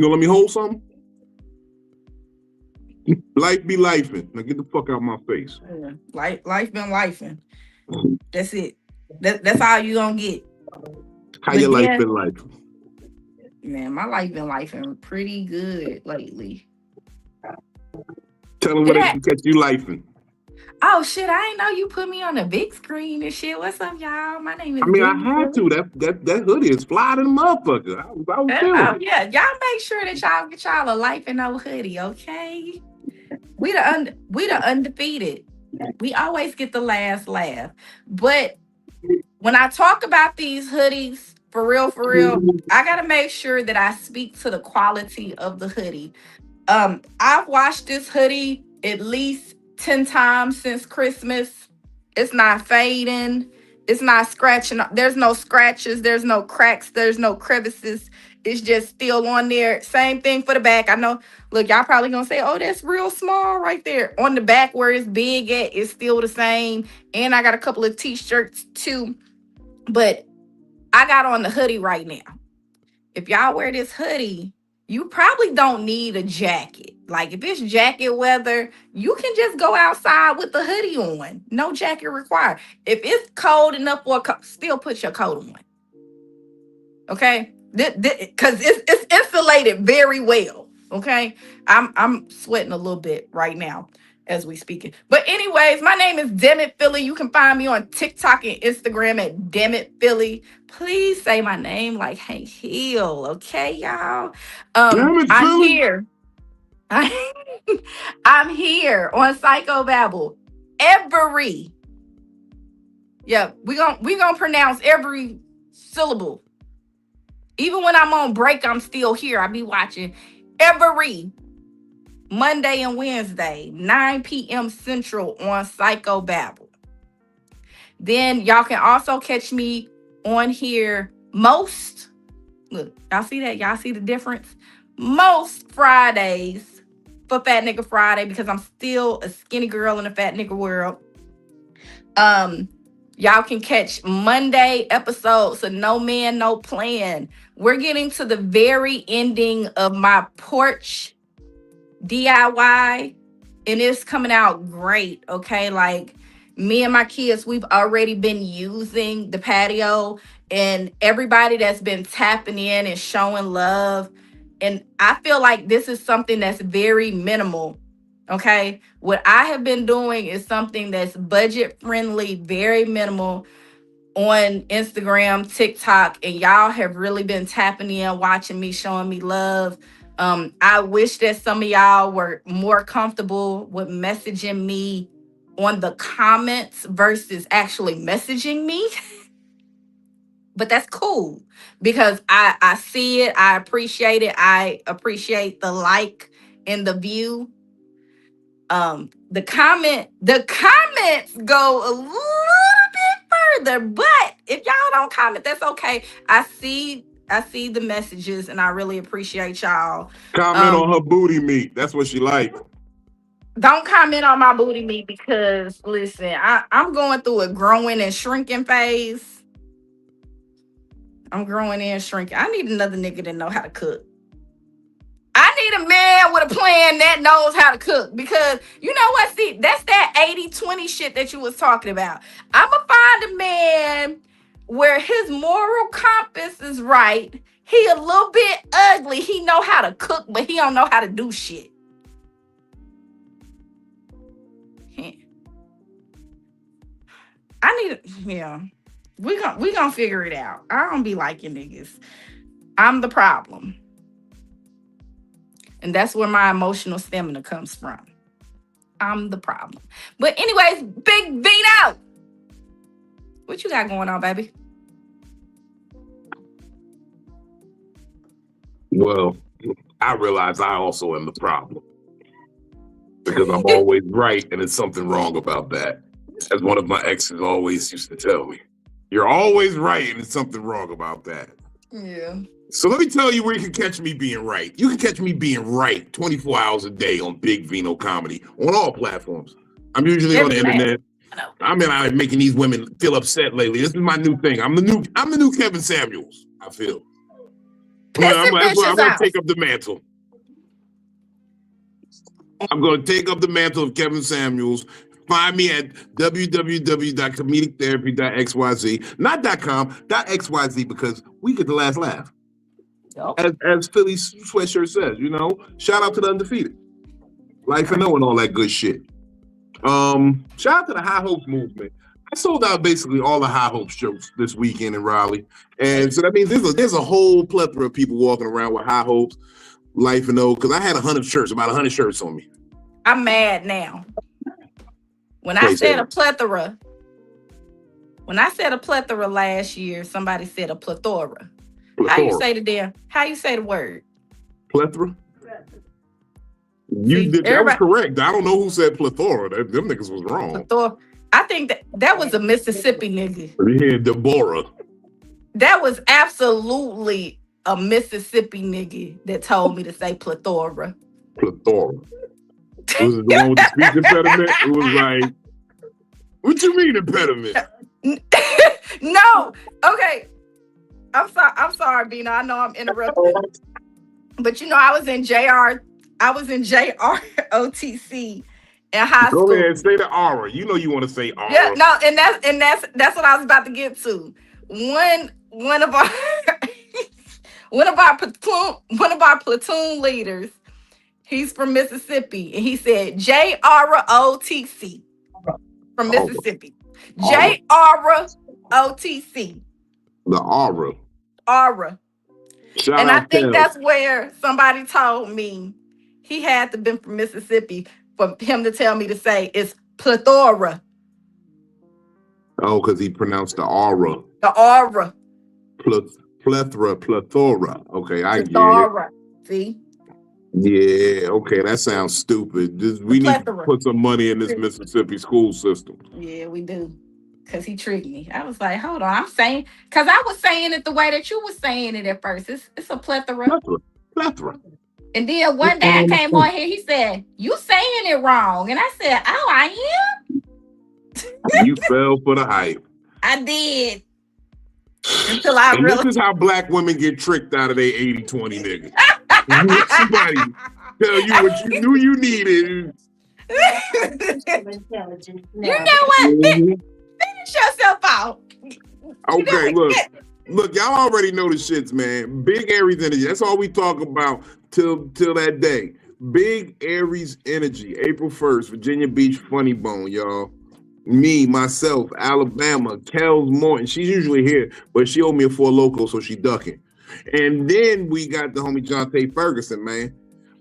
A: gonna let me hold something? Life be lifing. Now get the fuck out of my face.
B: Yeah. Life been lifing. That's it. That's all you gonna get.
A: How your life been lifing?
B: Man, my life been lifing pretty good lately.
A: Tell them what they can catch you lifing.
B: Oh shit! I didn't know you put me on the big screen and shit. What's up, y'all? My name is.
A: I mean, I had to. That hoodie is fly to the motherfucker. I was
B: yeah, y'all make sure that y'all get y'all a life and no hoodie, okay? We the undefeated. We always get the last laugh. But when I talk about these hoodies, for real, I gotta make sure that I speak to the quality of the hoodie. I've washed this hoodie at least 10 times since Christmas. It's not fading. It's not scratching. There's no scratches. There's no cracks. There's no crevices. It's just still on there. Same thing for the back. I know. Look, y'all probably gonna say, "Oh, that's real small right there." On the back where it's big at, it's still the same. And I got a couple of t-shirts too. But I got on the hoodie right now. If y'all wear this hoodie, you probably don't need a jacket. Like if it's jacket weather, you can just go outside with the hoodie on. No jacket required. If it's cold enough for still put your coat on. Okay? Because it's insulated very well. Okay? I'm sweating a little bit right now as we speaking. But anyways, my name is DamnItPhilly. You can find me on TikTok and Instagram at DamnItPhilly. Please say my name like Hank Hill, okay, y'all? I'm here. I'm here on Psycho-Babble we gonna pronounce every syllable. Even when I'm on break, I'm still here. I be watching every Monday and Wednesday, 9 p.m. Central on Psycho-Babble. Then y'all can also catch me on here most. Look, y'all see that? Y'all see the difference? Most Fridays for Fat Nigga Friday, because I'm still a skinny girl in a fat nigga world. Y'all can catch Monday episodes of No Man, No Plan. We're getting to the very ending of my porch DIY, and it's coming out great. Okay, like me and my kids, we've already been using the patio, and everybody that's been tapping in and showing love. And I feel like this is something that's very minimal. Okay, what I have been doing is something that's budget friendly, very minimal on Instagram, TikTok, and y'all have really been tapping in, watching me, showing me love. I wish that some of y'all were more comfortable with messaging me on the comments versus actually messaging me. But that's cool because I see it. I appreciate it. I appreciate the like and the view. The comments go a little bit further, but if y'all don't comment, that's okay. I see the messages and I really appreciate y'all.
A: Comment on her booty meat. That's what she like.
B: Don't comment on my booty meat because listen, I'm going through a growing and shrinking phase. I'm growing and shrinking. I need another nigga that know how to cook. I need a man with a plan that knows how to cook because you know what? See, that's that 80-20 shit that you was talking about. I'm going to find a man where his moral compass is right. He a little bit ugly. He know how to cook, but he don't know how to do shit. We gonna figure it out. I don't be liking niggas. I'm the problem. And that's where my emotional stamina comes from. I'm the problem. But anyways, Big Vino, what you got going on, baby?
A: Well, I realize I also am the problem. Because I'm always right and there's something wrong about that. As one of my exes always used to tell me. You're always right and there's something wrong about that.
B: Yeah.
A: So let me tell you where you can catch me being right. You can catch me being right 24 hours a day on Big Vino Comedy on all platforms. I'm usually on the internet. I'm making these women feel upset lately. This is my new thing. I'm the new Kevin Samuels, I feel. I'm going to take up the mantle. I'm going to take up the mantle of Kevin Samuels. Find me at www.comedictherapy.xyz. Not .com, .xyz because we get the last laugh. Yep. As Philly's sweatshirt says, you know, shout out to the undefeated. Life and all that good shit. Shout out to the High Hopes movement. I sold out basically all the High Hopes shirts this weekend in Raleigh. And so that means there's a whole plethora of people walking around with High Hopes, Life and because I had about 100 shirts on me.
B: I'm mad now. When I said a plethora last year, somebody said a plethora. How you say the word?
A: Plethora? You did that was correct. I don't know who said plethora. Them niggas was wrong.
B: I think that was a Mississippi nigga.
A: Yeah, Deborah.
B: That was absolutely a Mississippi nigga that told me to say plethora.
A: Plethora. Was it the one with the speech impediment? It was like, what you mean impediment?
B: No. Okay. I'm sorry, Bina. I know I'm interrupting. But I was in JROTC in high school.
A: Go ahead, say the aura. You know you want to say aura.
B: Yeah, no, and that's what I was about to get to. One of our platoon leaders, he's from Mississippi, and he said JROTC from Mississippi. JROTC.
A: The aura.
B: Aura.
A: Shout
B: and I
A: out
B: think
A: Kev.
B: that's where somebody told me he had to been from Mississippi for him to tell me to say it's plethora.
A: Oh, because he pronounced the aura.
B: The aura.
A: Plethora. Okay, I
B: plethora.
A: get it.
B: See?
A: Yeah, okay, that sounds stupid. We need to put some money in this Mississippi school system.
B: Yeah, we do. Because he tricked me. I was like, hold on. I'm saying, because I was saying it the way that you were saying it at first. It's a plethora.
A: Plethora.
B: And then one day I came on here, he said, you saying it wrong. And I said, oh, I am?
A: You fell for the hype.
B: I did. Until I realized.
A: This is how black women get tricked out of their 80-20 niggas. Somebody tell you what you knew you needed.
B: You know what? Finish yourself out.
A: Okay, look, y'all already know the shits, man. Big Aries energy. That's all we talk about till that day. Big Aries energy. April 1st, Virginia Beach, Funny Bone, y'all. Me, myself, Alabama, Kels Morton. She's usually here, but she owed me a 4 Loco, so she ducking. And then we got the homie Jonte Ferguson, man.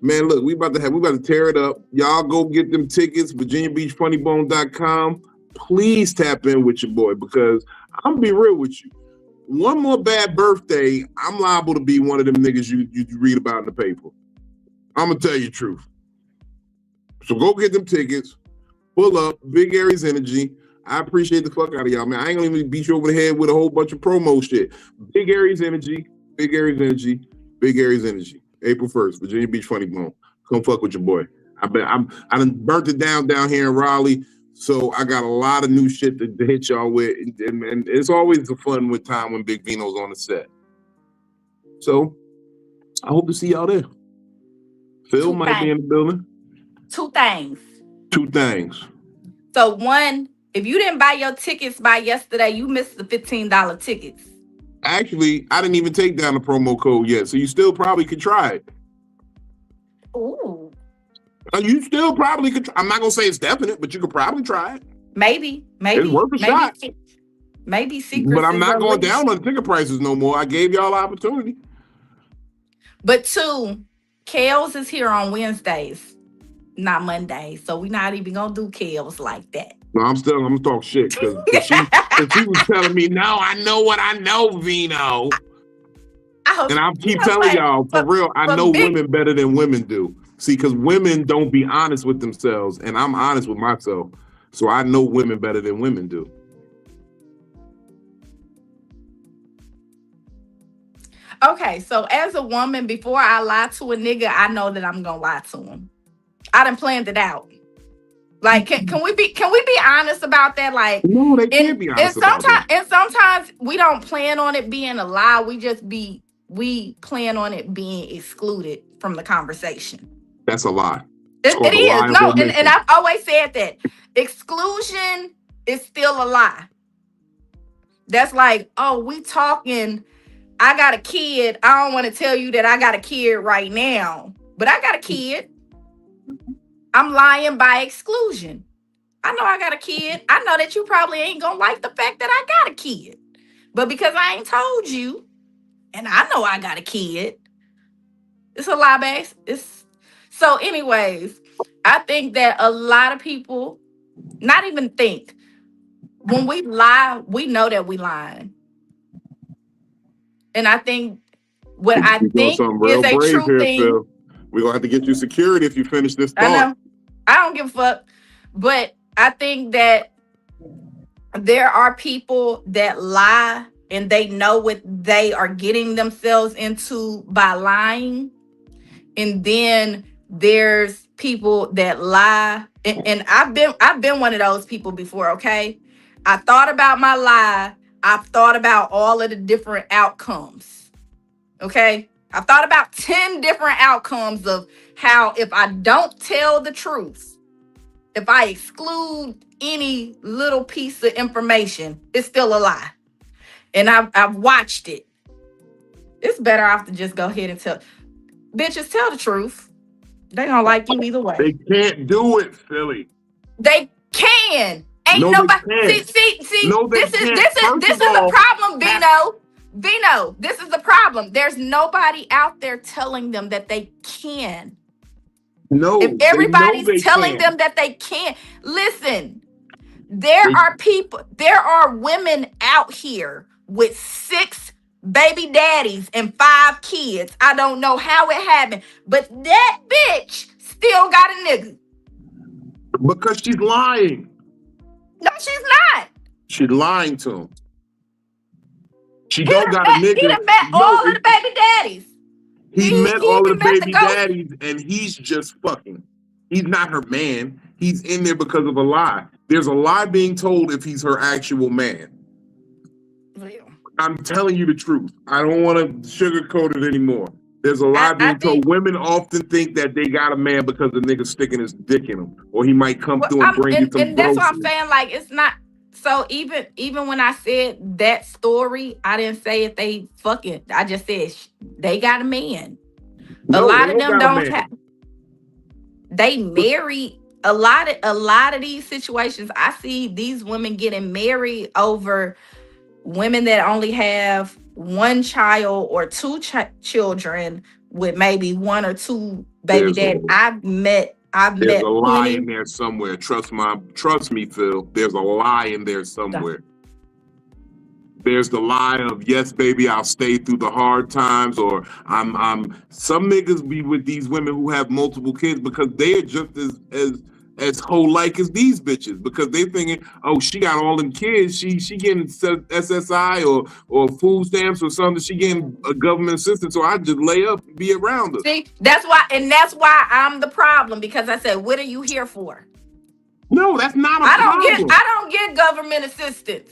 A: Man, look, we about to tear it up. Y'all go get them tickets, VirginiaBeachFunnyBone.com. Please tap in with your boy, because I'm gonna be real with you. One more bad birthday, I'm liable to be one of them niggas you read about in the paper. I'm gonna tell you the truth. So go get them tickets. Pull up, Big Aries energy. I appreciate the fuck out of y'all, man. I ain't gonna even beat you over the head with a whole bunch of promo shit. Big Aries energy, Big Aries energy, Big Aries energy. April 1st, Virginia Beach Funny Bone. Come fuck with your boy. I done burnt it down here in Raleigh, so I got a lot of new shit to hit y'all with, and it's always a fun with time when Big Vino's on the set. So I hope to see y'all there. Phil might be in the building.
B: 2 things.
A: 2 things.
B: So one, if you didn't buy your tickets by yesterday, you missed the $15 tickets.
A: Actually, I didn't even take down the promo code yet, so you still probably could try it.
B: Ooh.
A: You still probably could. I'm not gonna say it's definite, but you could probably try it.
B: Maybe.
A: It's worth a shot.
B: Maybe secrets.
A: But I'm not going down on the ticket prices no more. I gave y'all opportunity.
B: But 2, Kels is here on Wednesdays, not Mondays. So we're not even gonna do Kels like that.
A: No, I'm gonna talk shit because she was telling me, no, I know what I know, Vino. And I'll keep telling y'all, for real, I know women better than women do. See, because women don't be honest with themselves, and I'm honest with myself. So I know women better than women do.
B: Okay, so as a woman, before I lie to a nigga, I know that I'm gonna lie to him. I done planned it out. Like, can we be honest about that? Like,
A: no, they can't be honest about that.
B: And sometimes we don't plan on it being a lie. We plan on it being excluded from the conversation.
A: That's a lie.
B: It is. No, and I've always said that. Exclusion is still a lie. That's like, oh, we talking, I got a kid. I don't want to tell you that I got a kid right now, but I got a kid. I'm lying by exclusion. I know I got a kid. I know that you probably ain't gonna like the fact that I got a kid. But because I ain't told you, and I know I got a kid, it's a lie base. So anyways, I think that a lot of people, not even think, when we lie, we know that we lying. And I think what I think is a true thing.
A: Phil. We're gonna have to get you security if you finish this thought.
B: I know. I don't give a fuck. But I think that there are people that lie and they know what they are getting themselves into by lying. And then there's people that lie. And I've been one of those people before, okay? I thought about my lie. I've thought about all of the different outcomes. Okay? I've thought about 10 different outcomes of how if I don't tell the truth, if I exclude any little piece of information, it's still a lie. And I've watched it. It's better off to just go ahead and tell. Bitches, tell the truth. They don't like you either way.
A: They can't do it, Philly.
B: They can. Ain't
A: No,
B: nobody.
A: they can't.
B: See.
A: No, they
B: This is
A: can't.
B: this is
A: First
B: this
A: of
B: is the
A: all,
B: problem, Vino. Vino, this is the problem. There's nobody out there telling them that they can.
A: no,
B: If
A: they know
B: everybody's
A: they
B: telling
A: can.
B: them that they can't, listen. There are people. There are women out here with 6 baby daddies and 5 kids. I don't know how it happened, but that bitch still got a nigga.
A: Because she's lying.
B: No, she's not.
A: She's lying to him. She
B: He
A: don't got a nigga.
B: He done met
A: No,
B: all of the baby daddies.
A: he met all of the
B: even met
A: baby
B: ghost.
A: daddies, and he's just fucking. He's not her man. He's in there because of a lie. There's a lie being told if he's her actual man. I'm telling you the truth. I don't want to sugarcoat it anymore. There's a lie being told. Women often think that they got a man because the nigga's sticking his dick in them, or he might come through and bring you some
B: and that's what I'm
A: groceries.
B: saying. Like, it's not. So even when I said that story, I didn't say if they fucking. I just said they got a man.
A: No,
B: a lot
A: they
B: of them
A: got a
B: don't
A: man.
B: have. They marry a lot of these situations. I see these women getting married over women that only have 1 child or 2 children with maybe 1 or 2 baby daddies. I've met
A: There's a lie
B: plenty.
A: in there somewhere. Trust me, Phil. There's a lie in there somewhere. There's the lie of, yes, baby, I'll stay through the hard times, or I'm some niggas be with these women who have multiple kids because they're just as whole like as these bitches, because they thinking, oh, she got all them kids, she getting SSI or food stamps or something, she getting a government assistance, so I just lay up and be around her.
B: See, that's why I'm the problem, because I said, what are you here for?
A: No, that's not a problem.
B: I don't get government assistance.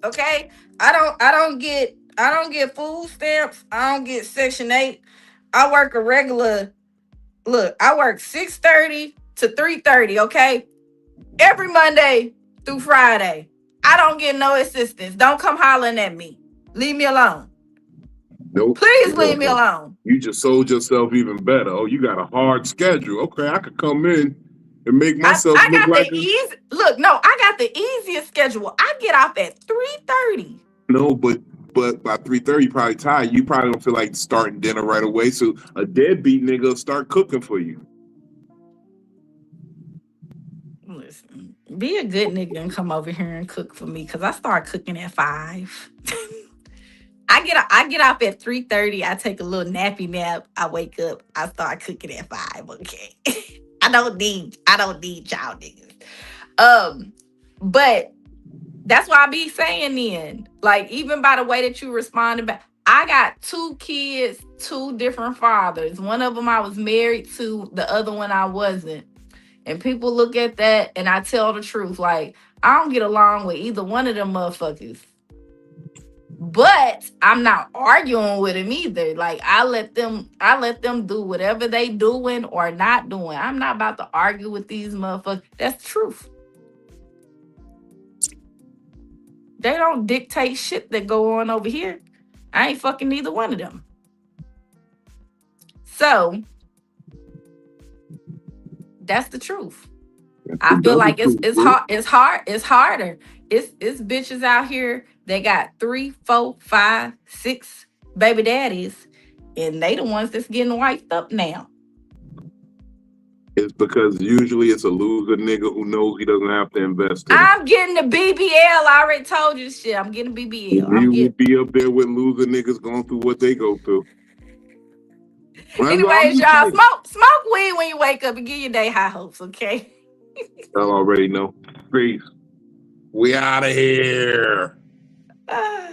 B: Okay? I don't get food stamps. I don't get Section 8. I work a regular, I work 6:30 to 3:30, okay? Every Monday through Friday. I don't get no assistance. Don't come hollering at me. Leave me alone.
A: Nope.
B: Please leave me alone.
A: You just sold yourself even better. Oh, you got a hard schedule. Okay, I could come in and make myself
B: I got
A: look like
B: I got the easiest schedule. I get off at 3:30.
A: No, but by 3:30, you probably tired. You probably don't feel like starting dinner right away. So a deadbeat nigga will start cooking for you.
B: Listen, be a good nigga and come over here and cook for me, because I start cooking at 5. I get up at 3:30. I take a little nappy nap. I wake up. I start cooking at 5. Okay. I don't need y'all niggas. But that's why I be saying then, like, even by the way that you responded back, I got 2 kids, 2 different fathers. One of them I was married to, the other one I wasn't. And people look at that, and I tell the truth. Like, I don't get along with either one of them motherfuckers. But I'm not arguing with them either. Like, I let them do whatever they doing or not doing. I'm not about to argue with these motherfuckers. That's the truth. They don't dictate shit that go on over here. I ain't fucking neither one of them. So that's the truth. I feel like it's harder. It's bitches out here. They got 3, 4, 5, 6 baby daddies, and they the ones that's getting wiped up now.
A: It's because usually it's a loser nigga who knows he doesn't have to invest in
B: I'm getting the BBL. I already told you shit. I'm getting BBL.
A: You will be up there with loser niggas going through what they go through.
B: Anyways, y'all, smoke weed when you wake up and get your day high hopes, okay?
A: I already know. Peace. We out of here.
B: Ah.